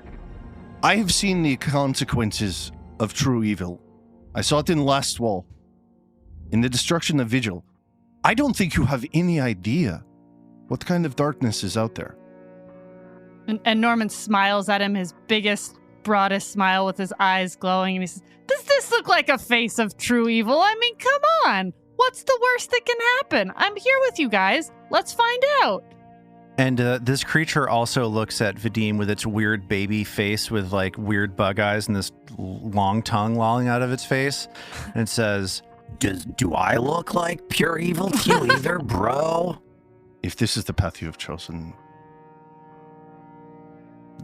I have seen the consequences of true evil. I saw it in Last Wall, in the destruction of Vigil. I don't think you have any idea what kind of darkness is out there. And Norman smiles at him, his biggest, broadest smile with his eyes glowing, and he says, "Does this look like a face of true evil? I mean, come on. What's the worst that can happen? I'm here with you guys. Let's find out." And this creature also looks at Vadim with its weird baby face with weird bug eyes and this long tongue lolling out of its face. And it says, Do I look like pure evil to you either, bro? If this is the path you have chosen,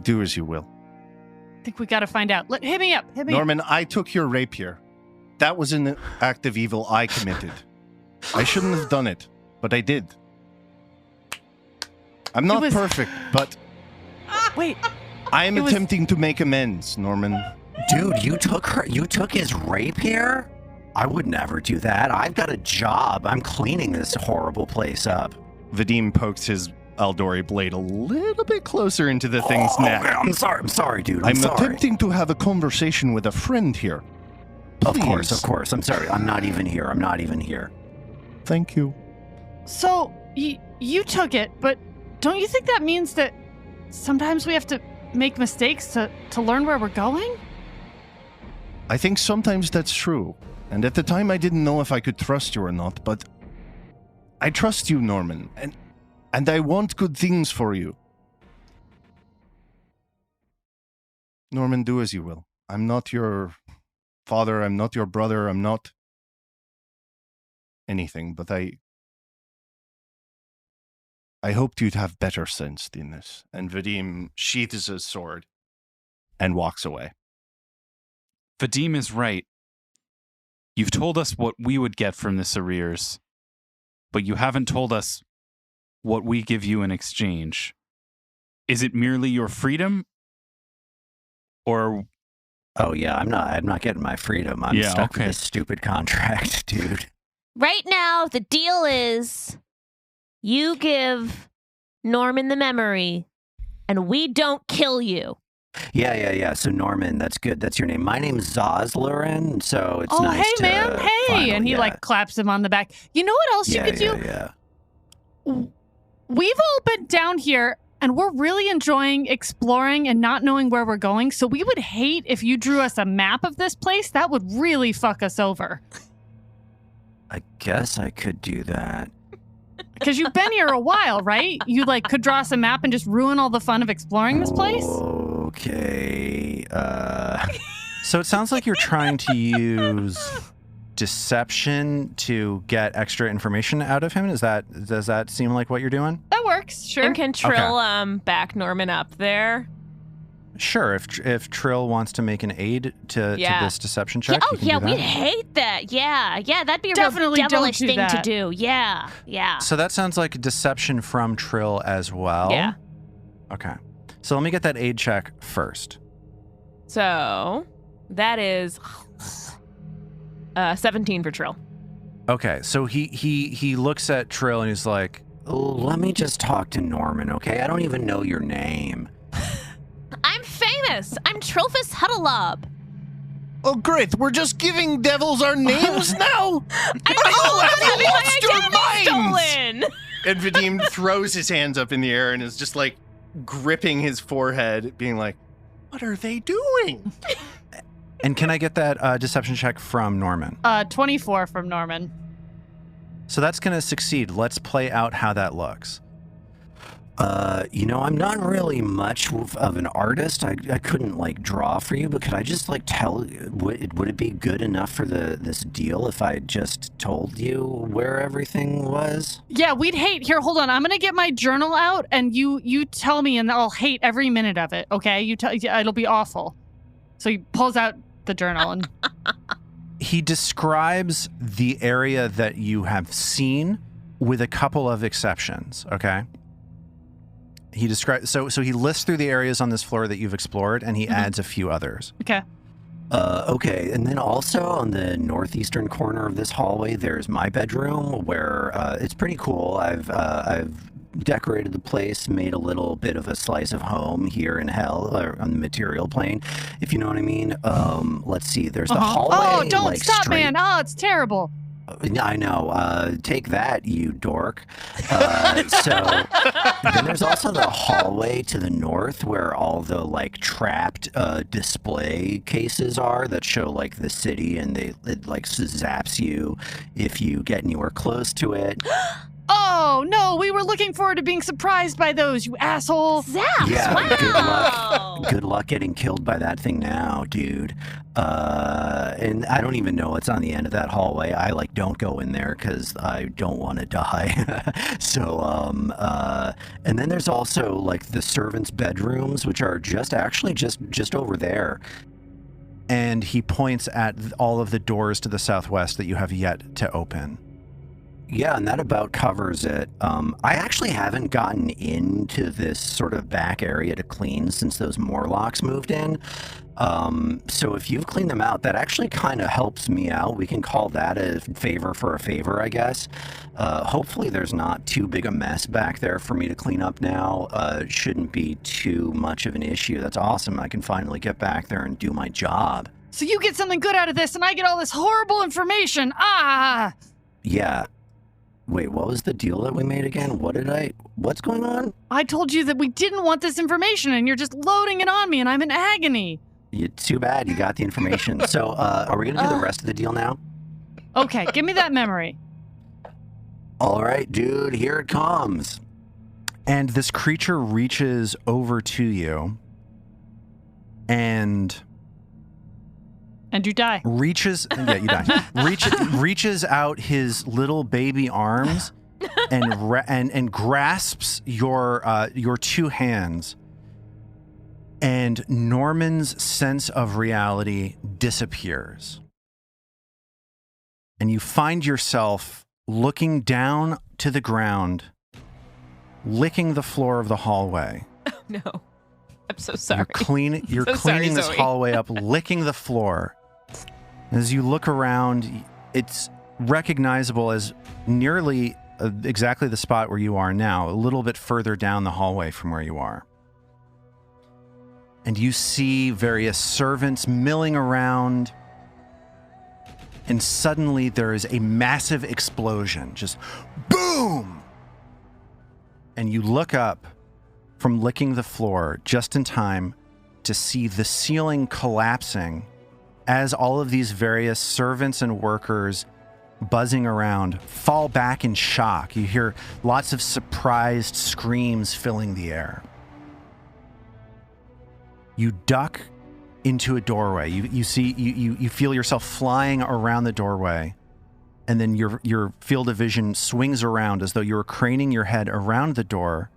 do as you will. I think we got to find out. Hit me up. Norman, I took your rapier. That was an act of evil I committed. I shouldn't have done it, but I did. I'm not perfect, but Wait. I am attempting to make amends, Norman. Dude, you took his rapier? I would never do that. I've got a job. I'm cleaning this horrible place up. Vadim pokes his Aldori blade a little bit closer into the thing's neck. Okay, I'm sorry, dude. I'm sorry. attempting to have a conversation with a friend here. Please. Of course. I'm sorry. I'm not even here. Thank you. So, you took it, but don't you think that means that sometimes we have to make mistakes to learn where we're going? I think sometimes that's true. And at the time I didn't know if I could trust you or not, but I trust you, Norman, and I want good things for you. Norman, do as you will. I'm not your father, I'm not your brother, I'm not anything, but I hoped you'd have better sense than this. And Vadim sheathes his sword and walks away. Vadim is right. You've told us what we would get from this arrears, but you haven't told us what we give you in exchange. Is it merely your freedom? Or... Oh yeah, I'm not getting my freedom. I'm stuck with this stupid contract, dude. Right now, the deal is you give Norman the memory, and we don't kill you. Yeah. So Norman, that's good. That's your name. My name's Zoslurin, so it's nice hey, to... man, hey! finally, And he claps him on the back. You know what else you could do? Yeah. We've all been down here and we're really enjoying exploring and not knowing where we're going. So we would hate if you drew us a map of this place. That would really fuck us over. I guess I could do that. Because you've been here a while, right? You could draw us a map and just ruin all the fun of exploring this place? Okay. So it sounds like you're trying to use deception to get extra information out of him. Does that seem like what you're doing? That works, sure. And can Trill back Norman up there? Sure. If Trill wants to make an aid to this deception check, you can do that. we'd hate that. Yeah, that'd be a Definitely real devilish don't do thing to that. do. Yeah. So that sounds like deception from Trill as well. Yeah. Okay. So let me get that aid check first. So that is 17 for Trill. Okay. So he looks at Trill and he's like, Let me just talk to Norman, okay? I don't even know your name. I'm famous. I'm Trophius Huddlelob. Oh, great. We're just giving devils our names now? I lost your minds! stolen. And Vadim throws his hands up in the air and is just gripping his forehead, being like, what are they doing? and can I get that deception check from Norman? 24 from Norman. So that's going to succeed. Let's play out how that looks. I'm not really much of an artist. I couldn't draw for you, but could I just tell? Would it be good enough for this deal if I just told you where everything was? Yeah, we'd hate. Here, hold on. I'm gonna get my journal out, and you tell me, and I'll hate every minute of it. Okay, it'll be awful. So he pulls out the journal and he describes the area that you have seen with a couple of exceptions. Okay. He describes so he lists through the areas on this floor that you've explored, and he adds a few others. Okay. Okay, and then also on the northeastern corner of this hallway, there's my bedroom where it's pretty cool. I've decorated the place, made a little bit of a slice of home here in hell, or on the material plane, if you know what I mean. Let's see. There's the hallway. Oh, don't stop, man! Oh, it's terrible. I know. Take that, you dork. So then there's also the hallway to the north where all the trapped display cases are that show the city, and it zaps you if you get anywhere close to it. Oh, no, we were looking forward to being surprised by those, you asshole. Zaps. Yeah, Wow. good luck getting killed by that thing now, dude. And I don't even know what's on the end of that hallway. I don't go in there because I don't want to die. So, and then there's also the servants' bedrooms, which are just over there. And he points at all of the doors to the southwest that you have yet to open. Yeah, and that about covers it. I actually haven't gotten into this sort of back area to clean since those Morlocks moved in. So if you've cleaned them out, that actually kind of helps me out. We can call that a favor for a favor, I guess. Hopefully there's not too big a mess back there for me to clean up now. It shouldn't be too much of an issue. That's awesome. I can finally get back there and do my job. So you get something good out of this, and I get all this horrible information. Ah! Yeah. Wait, what was the deal that we made again? What's going on? I told you that we didn't want this information, and you're just loading it on me, and I'm in agony. Too bad you got the information. So, are we going to do the rest of the deal now? Okay, give me that memory. All right, dude, here it comes. And this creature reaches over to you and you die. reaches out his little baby arms and grasps your two hands, and Norman's sense of reality disappears, and you find yourself looking down to the ground, licking the floor of the hallway. No, I'm so sorry. You're So sorry, cleaning this Zoe. hallway up, licking the floor. As you look around, it's recognizable as nearly exactly the spot where you are now, a little bit further down the hallway from where you are. And you see various servants milling around, and suddenly there is a massive explosion, just boom! And you look up, from licking the floor just in time to see the ceiling collapsing as all of these various servants and workers buzzing around fall back in shock. You hear lots of surprised screams filling the air. You duck into a doorway. You feel yourself flying around the doorway, and then your field of vision swings around as though you were craning your head around the door,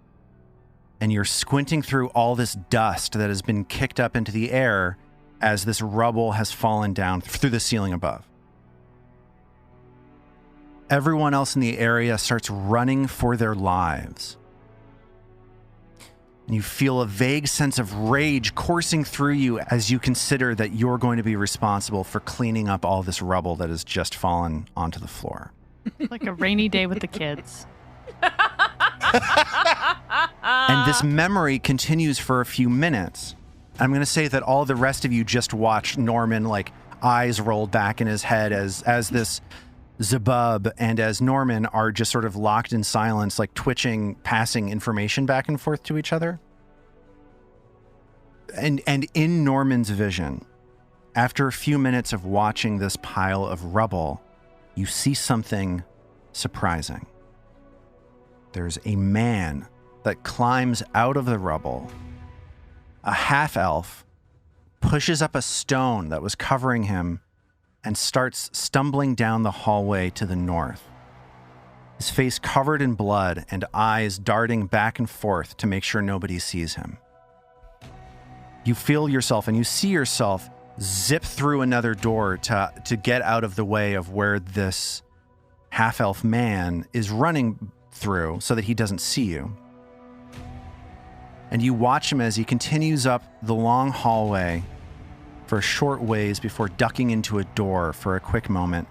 and you're squinting through all this dust that has been kicked up into the air as this rubble has fallen down through the ceiling above. Everyone else in the area starts running for their lives. And you feel a vague sense of rage coursing through you as you consider that you're going to be responsible for cleaning up all this rubble that has just fallen onto the floor. Like a rainy day with the kids. And this memory continues for a few minutes. I'm going to say that all the rest of you just watch Norman, like, eyes rolled back in his head as this Zabub and as Norman are just sort of locked in silence, like twitching, passing information back and forth to each other. And in Norman's vision, after a few minutes of watching this pile of rubble, you see something surprising. There's a man that climbs out of the rubble. A half-elf pushes up a stone that was covering him and starts stumbling down the hallway to the north. His face covered in blood and eyes darting back and forth to make sure nobody sees him. You feel yourself and you see yourself zip through another door to get out of the way of where this half-elf man is running through so that he doesn't see you. And you watch him as he continues up the long hallway for a short ways before ducking into a door for a quick moment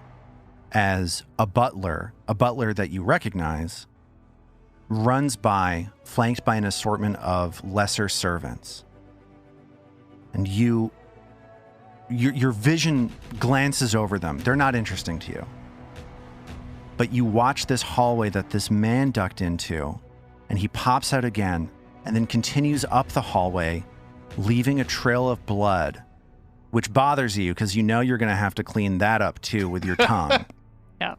as a butler that you recognize, runs by, flanked by an assortment of lesser servants. And your vision glances over them. They're not interesting to you. But you watch this hallway that this man ducked into, and he pops out again and then continues up the hallway, leaving a trail of blood, which bothers you because you know you're going to have to clean that up too with your tongue. Yeah.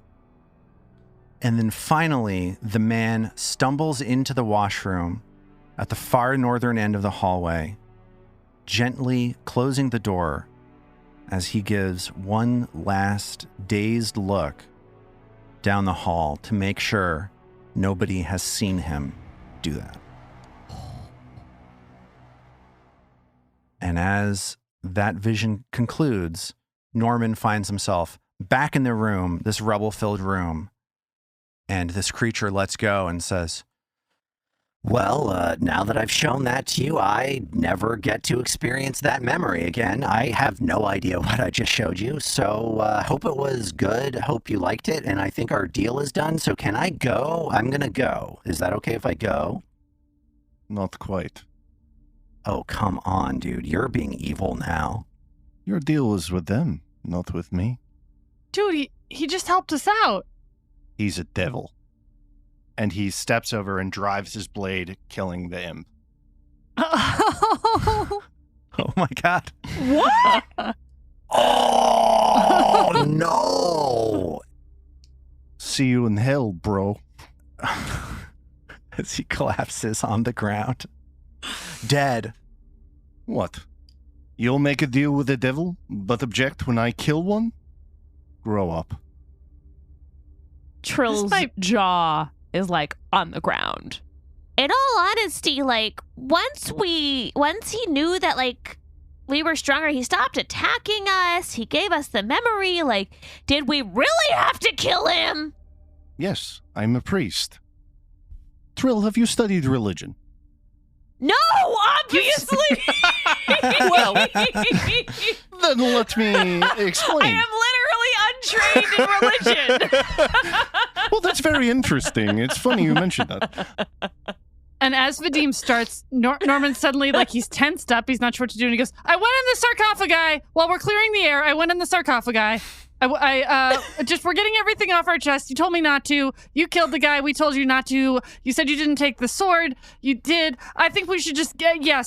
And then finally, the man stumbles into the washroom at the far northern end of the hallway, gently closing the door as he gives one last dazed look down the hall to make sure nobody has seen him do that. And as that vision concludes, Norman finds himself back in the room, this rubble-filled room, and this creature lets go and says, Well, now that I've shown that to you, I never get to experience that memory again. I have no idea what I just showed you, so hope it was good, hope you liked it, and I think our deal is done, so can I go? I'm gonna go. Is that okay if I go? Not quite. Oh, come on, dude. You're being evil now. Your deal is with them, not with me. Dude, he just helped us out. He's a devil. And he steps over and drives his blade, killing the imp. oh my God. What? Oh, no! See you in hell, bro. As he collapses on the ground. Dead. What? You'll make a deal with the devil, but object when I kill one? Grow up. Trill's jaw is like on the ground. In all honesty, like, once he knew that, like, we were stronger, he stopped attacking us, he gave us the memory, like, did we really have to kill him? Yes, I'm a priest. Trill, have you studied religion? No, obviously! Well, then let me explain. I am literally untrained in religion. Well, that's very interesting. It's funny you mentioned that. And as Vadim starts, Norman suddenly, like, he's tensed up. He's not sure what to do. And he goes, I went in the sarcophagi. While we're clearing the air, I went in the sarcophagi. Just we're getting everything off our chest. You told me not to. You killed the guy. We told you not to. You said you didn't take the sword. You did. I think we should just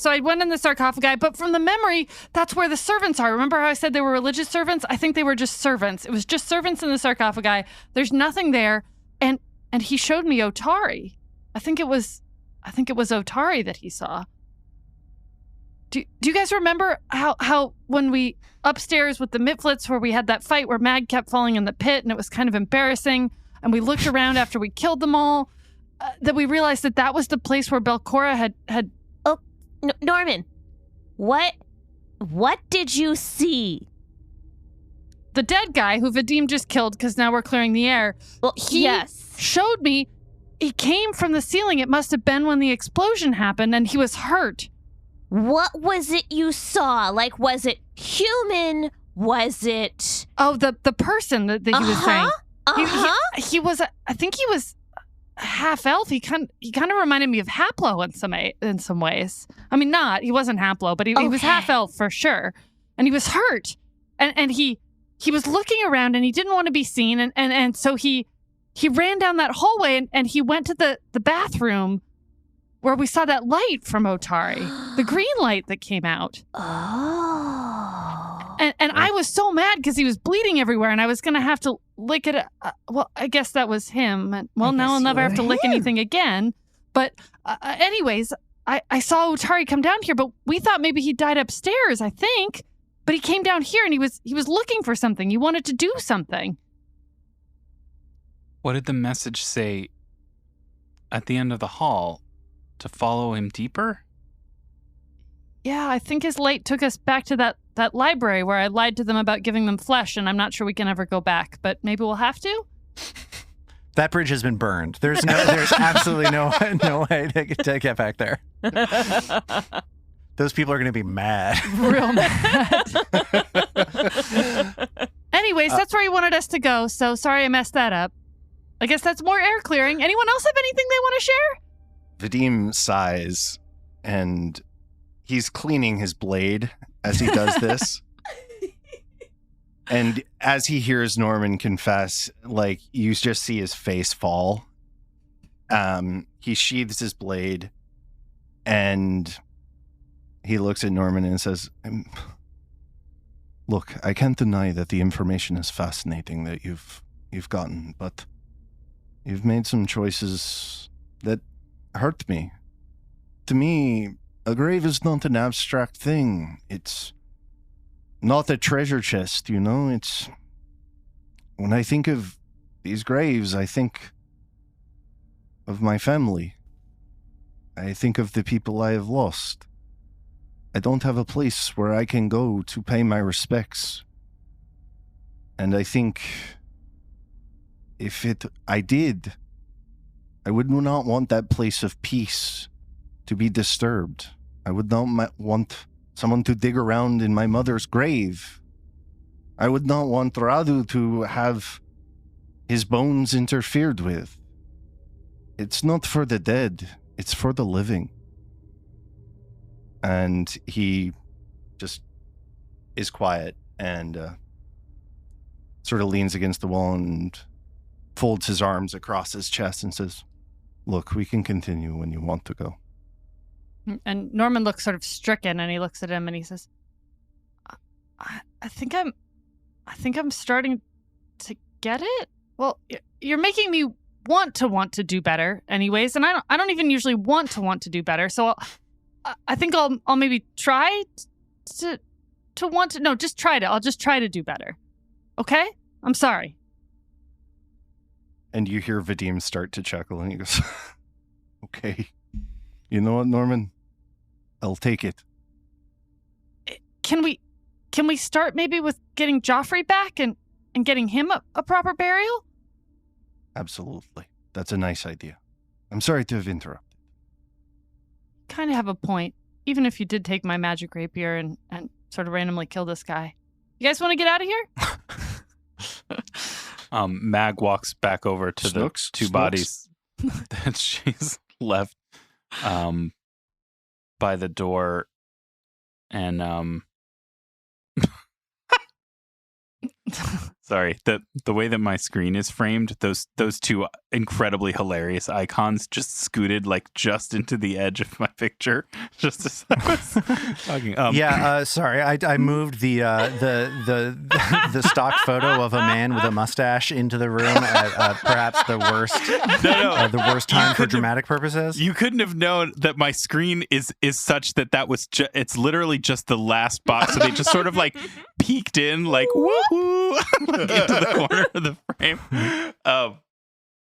so I went in the sarcophagi, but from the memory, that's where the servants are. Remember how I said they were religious servants? I think they were just servants. It was just servants in the sarcophagi. There's nothing there. And he showed me Otari. I think it was Otari that he saw. Do you guys remember how when we upstairs with the Mitflits where we had that fight where Mag kept falling in the pit and it was kind of embarrassing, and we looked around after we killed them all, that we realized that was the place where Belcora had Oh, Norman, what did you see? The dead guy who Vadim just killed, because now we're clearing the air. Well, he showed me. He came from the ceiling. It must have been when the explosion happened, and he was hurt. What was it you saw? Like, was it human? Was it... Oh, the person that he was saying. He was, I think he was half elf. He kind of reminded me of Haplo in some ways. I mean, he wasn't Haplo, but he was half elf for sure. And he was hurt. And he was looking around and he didn't want to be seen. And so he ran down that hallway and he went to the bathroom where we saw that light from Otari, the green light that came out. Oh. And I was so mad because he was bleeding everywhere and I was going to have to lick it. Well, I guess that was him. Well, now I'll never have to lick anything again. But anyways, I saw Otari come down here, but we thought maybe he died upstairs, I think. But he came down here and he was looking for something. He wanted to do something. What did the message say at the end of the hall? To follow him deeper? Yeah, I think his light took us back to that library where I lied to them about giving them flesh, and I'm not sure we can ever go back, but maybe we'll have to? That bridge has been burned. There's absolutely no way to get back there. Those people are going to be mad. Real mad. Anyways, that's where he wanted us to go, so sorry I messed that up. I guess that's more air clearing. Anyone else have anything they want to share? Vadim sighs, and he's cleaning his blade as he does this. And as he hears Norman confess, like, you just see his face fall. He sheathes his blade, and he looks at Norman and says, "Look, I can't deny that the information is fascinating that you've gotten, but you've made some choices that hurt me. To me, a grave is not an abstract thing. It's not a treasure chest, you know? It's... When I think of these graves, I think of my family. I think of the people I have lost. I don't have a place where I can go to pay my respects. And I think if I did, I would not want that place of peace to be disturbed. I would not want someone to dig around in my mother's grave. I would not want Radu to have his bones interfered with. It's not for the dead, it's for the living." And he just is quiet and sort of leans against the wall and folds his arms across his chest and says, "Look, we can continue when you want to go." And Norman looks sort of stricken, and he looks at him and he says, I think I'm starting to get it. Well, you're making me want to do better anyways, and I don't even usually want to do better. So I think I'll maybe try to want to. No, just try to. I'll just try to do better. Okay? I'm sorry. And you hear Vadim start to chuckle, and he goes, "Okay. You know what, Norman? I'll take it." Can we start maybe with getting Joffrey back and getting him a proper burial? Absolutely. That's a nice idea. I'm sorry to have interrupted. Kind of have a point. Even if you did take my magic rapier and sort of randomly kill this guy. You guys want to get out of here? Mag walks back over to the two bodies that she's left by the door, and Sorry, the way that my screen is framed, those two incredibly hilarious icons just scooted like just into the edge of my picture, just as I was talking. Sorry, I moved the stock photo of a man with a mustache into the room at perhaps the worst the worst time for dramatic purposes. You couldn't have known that my screen is such that was it's literally just the last box, so they just sort of like peeked in like woo into the corner of the frame.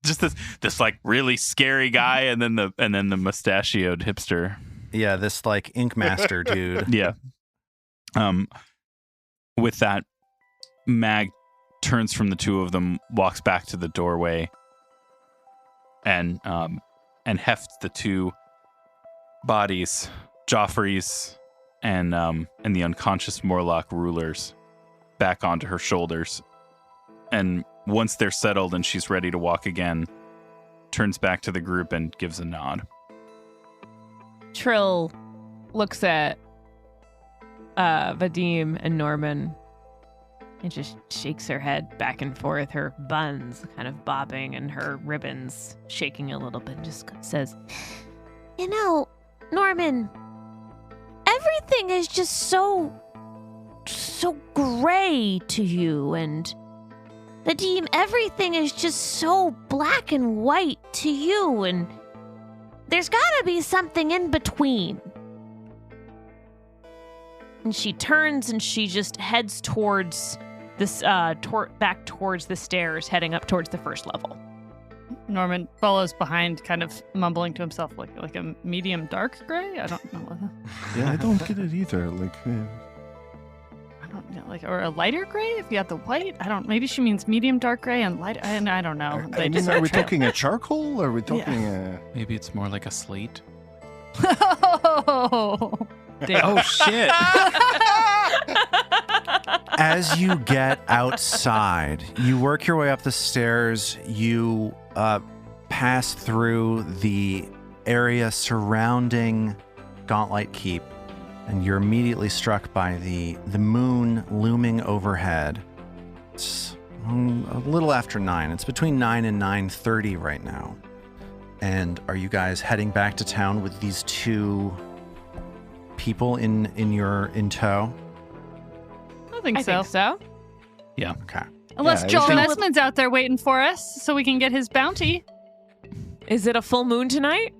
Just this like really scary guy, and then the mustachioed hipster. Yeah, this like Ink Master dude. Yeah. With that, Mag turns from the two of them, walks back to the doorway, and hefts the two bodies, Joffrey's and the unconscious Morlock rulers, back onto her shoulders. And once they're settled and she's ready to walk again, turns back to the group and gives a nod. Trill looks at Vadim and Norman and just shakes her head back and forth, her buns kind of bobbing and her ribbons shaking a little bit, and just says, You know, Norman, everything is just so gray to you, and Vadim, everything is just so black and white to you, and there's gotta be something in between. And she turns and she just heads towards this, back towards the stairs, heading up towards the first level. Norman follows behind, kind of mumbling to himself, like a medium dark gray. I don't know. Yeah, I don't get it either. Like, I don't know, like, or a lighter gray if you have the white. I don't. Maybe she means medium dark gray and light. I don't know. Are we talking a charcoal? Or are we talking Maybe it's more like a slate. Oh, oh shit! As you get outside, you work your way up the stairs. You pass through the area surrounding Gauntlet Keep, and you're immediately struck by the moon looming overhead. It's a little after 9. It's between 9 and 9:30 right now. And are you guys heading back to town with these two people in tow? I think so. Yeah. Okay. Unless Joel Messman's out there waiting for us so we can get his bounty. Is it a full moon tonight?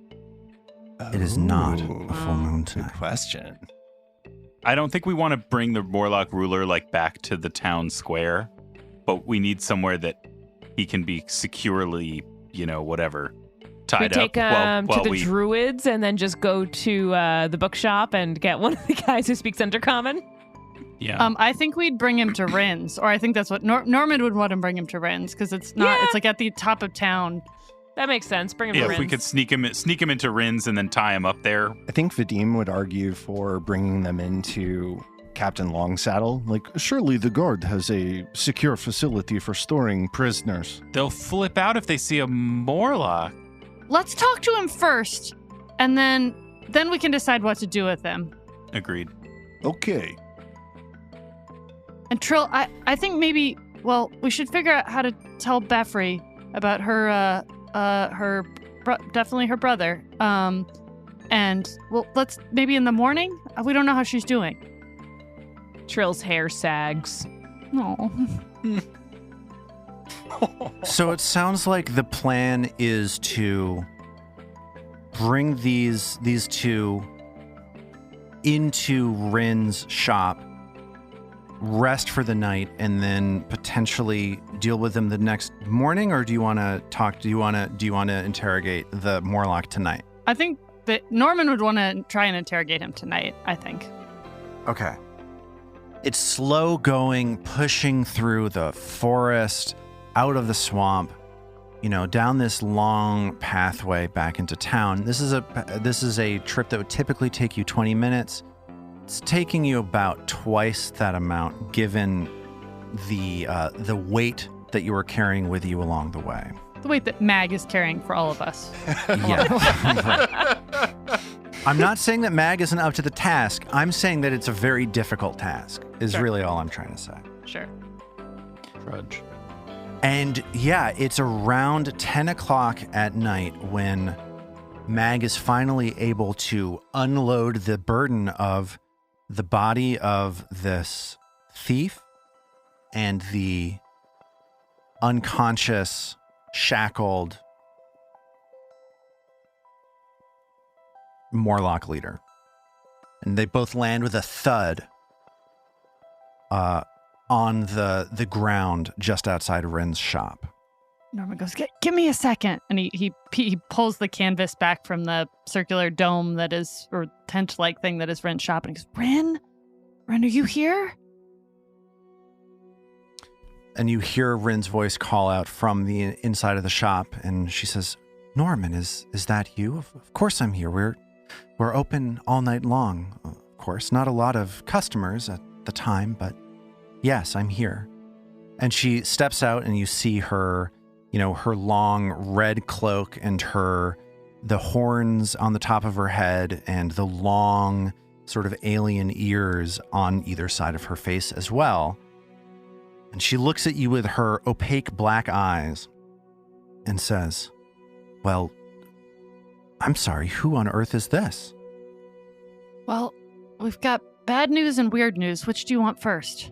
It is not a full moon tonight. Good question. I don't think we want to bring the Morlock ruler like back to the town square, but we need somewhere that he can be securely, whatever, tied we take up. to the druids and then just go to the bookshop and get one of the guys who speaks Undercommon. Yeah. I think we'd bring him to Rin's, or I think that's what Norman would want to bring him to Rin's, because it's not. Yeah. It's like at the top of town. That makes sense. Bring him to Yeah, Rin's. if we could sneak him into Rin's and then tie him up there. I think Vadim would argue for bringing them into Captain Longsaddle. like, surely the guard has a secure facility for storing prisoners. They'll flip out if they see a Morlock. Let's talk to him first, and then we can decide what to do with him. Agreed. Okay. And Trill, I think maybe, we should figure out how to tell Beffrey about her definitely her brother. And let's maybe in the morning. We don't know how she's doing. Trill's hair sags. No. So it sounds like the plan is to bring these two into Rin's shop, rest for the night, and then potentially deal with them the next morning. Or do you want to talk? Do you want to interrogate the Morlock tonight? I think that Norman would want to try and interrogate him tonight. I think. Okay. It's slow going, pushing through the forest, out of the swamp, down this long pathway back into town. This is a trip that would typically take you 20 minutes. It's taking you about twice that amount, given the weight that you were carrying with you along the way. The weight that Mag is carrying for all of us. Yeah. I'm not saying that Mag isn't up to the task. I'm saying that it's a very difficult task, is Sure. really all I'm trying to say. Sure. Trudge. And yeah, it's around 10 o'clock at night when Mag is finally able to unload the burden of the body of this thief and the unconscious, shackled Morlock leader. And they both land with a thud on the ground just outside Rin's shop. Norman goes, give me a second. And he pulls the canvas back from the circular dome that is, or tent-like thing that is Rin's shop. And he goes, Rin, are you here? And you hear Rin's voice call out from the inside of the shop. And she says, Norman, is that you? Of course I'm here. We're open all night long. Of course, not a lot of customers at the time, but yes, I'm here. And she steps out and you see her, her long red cloak and the horns on the top of her head and the long sort of alien ears on either side of her face as well. And she looks at you with her opaque black eyes and says, well, I'm sorry, who on earth is this? Well, we've got bad news and weird news. Which do you want first?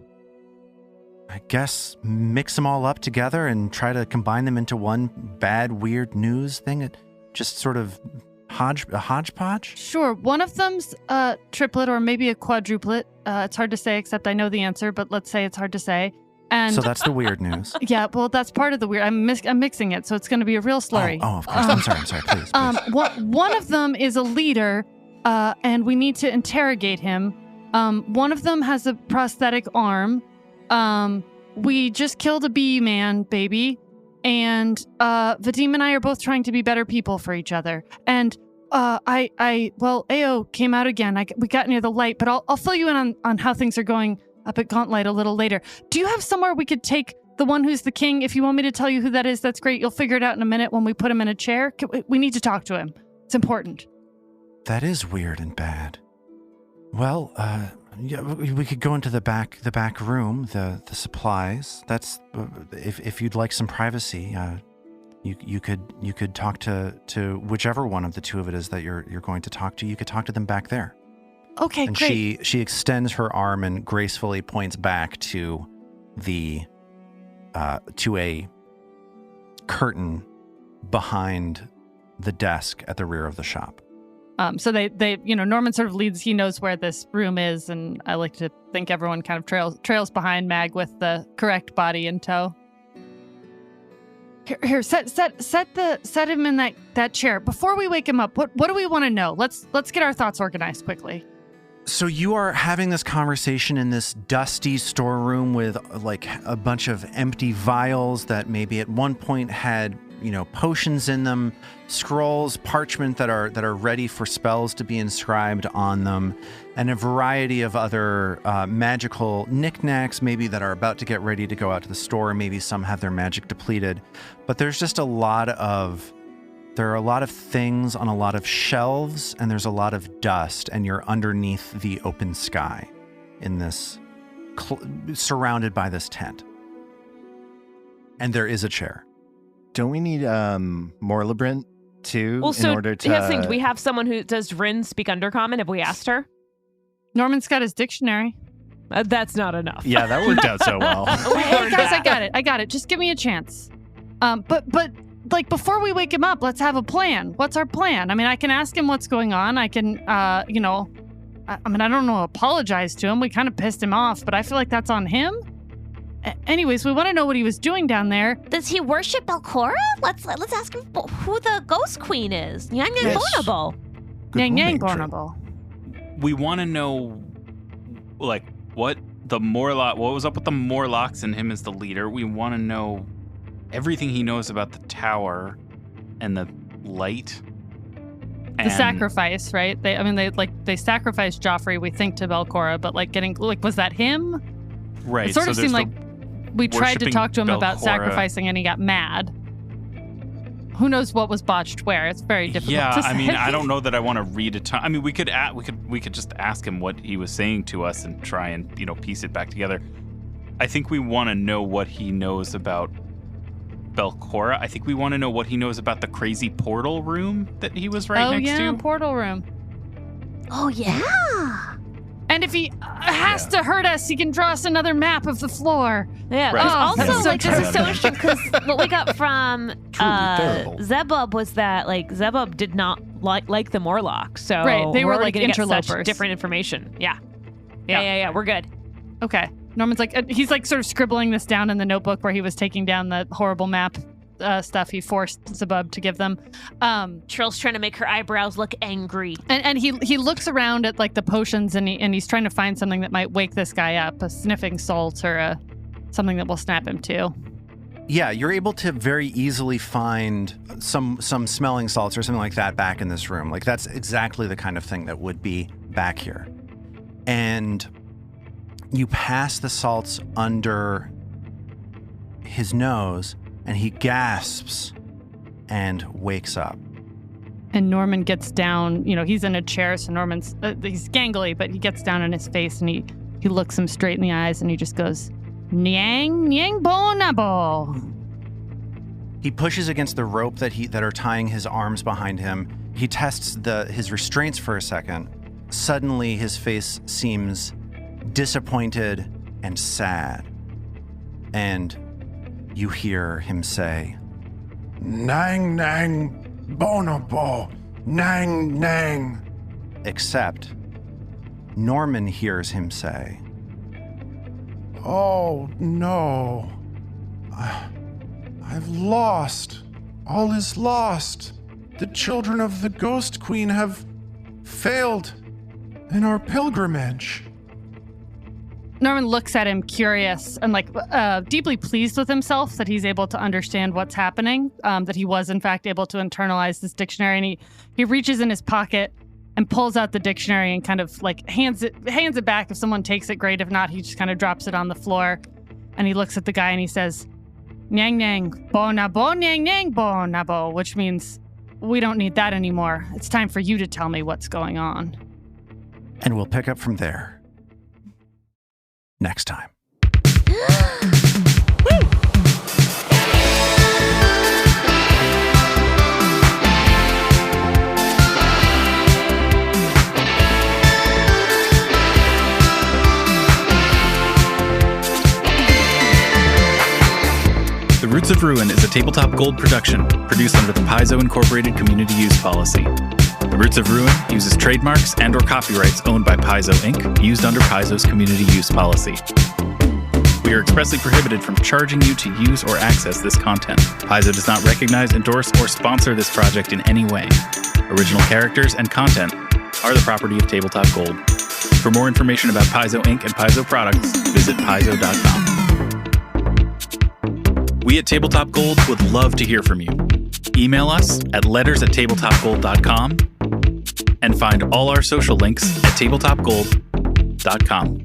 I guess mix them all up together and try to combine them into one bad, weird news thing. Just sort of a hodgepodge? Sure. One of them's a triplet or maybe a quadruplet. It's hard to say, except I know the answer, but let's say it's hard to say. And so that's the weird news. Yeah, well, that's part of the weird. I'm mixing it, so it's going to be a real slurry. Oh, of course. I'm sorry. Please. One of them is a leader, and we need to interrogate him. One of them has a prosthetic arm. We just killed a bee man, baby. And Vadim and I are both trying to be better people for each other. And AO came out again. We got near the light, but I'll fill you in on how things are going up at Gauntlet a little later. Do you have somewhere we could take the one who's the king? If you want me to tell you who that is, that's great. You'll figure it out in a minute when we put him in a chair. We need to talk to him. It's important. That is weird and bad. Well, yeah, we could go into the back room, the supplies. That's if you'd like some privacy. You could talk to whichever one of the two of it is that you're going to talk to. You could talk to them back there. Okay, and great. she extends her arm and gracefully points back to to a curtain behind the desk at the rear of the shop. So they Norman sort of leads. He knows where this room is, and I like to think everyone kind of trails behind Mag with the correct body in tow. Here, set him in that chair. Before we wake him up, what do we want to know? Let's get our thoughts organized quickly. So you are having this conversation in this dusty storeroom with like a bunch of empty vials that maybe at one point had, potions in them, scrolls, parchment that are ready for spells to be inscribed on them, and a variety of other magical knickknacks maybe that are about to get ready to go out to the store. Maybe some have their magic depleted, but there's just there are a lot of things on a lot of shelves, and there's a lot of dust, and you're underneath the open sky in this, surrounded by this tent. And there is a chair. Don't we need more labyrinth too in Do order we have someone who does Rin speak Undercommon? Have we asked her? Norman's got his dictionary. That's not enough. Yeah, that worked out so well. Hey guys, I got it. Just give me a chance. But like before we wake him up, let's have a plan. What's our plan? I mean, I can ask him what's going on. I can, I don't know, apologize to him. We kind of pissed him off, but I feel like that's on him. Anyways, we want to know what he was doing down there. Does he worship Belcora? Let's ask him who the Ghost Queen is. Yang Bornable. Yang Bornable. We want to know, like, what was up with the Morlocks and him as the leader. We want to know everything he knows about the tower and the light. The sacrifice, right? They sacrificed Joffrey, we think, to Belcora, but was that him? Right. It sort of seemed like we tried to talk to him about sacrificing and he got mad. Who knows what was botched where? It's very difficult to say. I mean, I don't know that I want to read a ton. I mean, we could just ask him what he was saying to us and try and, piece it back together. I think we want to know what he knows about Belcora. I think we want to know what he knows about the crazy portal room that he was right next to. Oh, yeah, portal room. Oh, yeah. And if he has to hurt us, he can draw us another map of the floor. Yeah. Right. Also, That's so like, this is so terrible. interesting because what we got from terrible. Zebub was that, like, Zebub did not like the Morlocks. So Right, they were, we're like, gonna get such interlopers. different information. Yeah. Yeah. We're good. Okay. Norman's like, he's like sort of scribbling this down in the notebook where he was taking down the horrible map stuff he forced Zebub to give them. Trill's trying to make her eyebrows look angry. And he looks around at like the potions and he's trying to find something that might wake this guy up, a sniffing salt or something that will snap him to. Yeah, you're able to very easily find some smelling salts or something like that back in this room. Like that's exactly the kind of thing that would be back here. And you pass the salts under his nose and he gasps and wakes up. And Norman gets down, he's in a chair, so Norman's, he's gangly, but he gets down on his face and he looks him straight in the eyes and he just goes, Nyang, nyang bo nabo. He pushes against the rope that are tying his arms behind him. He tests his restraints for a second. Suddenly his face seems disappointed and sad. And you hear him say, Nang nang bonobo, nang nang. except Norman hears him say, Oh no. I've lost. All is lost. The children of the Ghost Queen have failed in our pilgrimage. Norman looks at him curious and deeply pleased with himself that he's able to understand what's happening, that he was in fact able to internalize this dictionary, and he reaches in his pocket and pulls out the dictionary and kind of like hands it back. If someone takes it, great. If not, he just kind of drops it on the floor and he looks at the guy and he says, Nyang nang bo nabo, nyang nang bo nabo, which means we don't need that anymore. It's time for you to tell me what's going on. and we'll pick up from there next time. The Roots of Ruin is a Tabletop Gold production produced under the Paizo Incorporated Community Use Policy. The Roots of Ruin uses trademarks and/or copyrights owned by Paizo Inc., used under Paizo's Community Use Policy. We are expressly prohibited from charging you to use or access this content. Paizo does not recognize, endorse, or sponsor this project in any way. Original characters and content are the property of Tabletop Gold. For more information about Paizo Inc. and Paizo products, visit paizo.com. We at Tabletop Gold would love to hear from you. Email us at letters@tabletopgold.com and find all our social links at tabletopgold.com.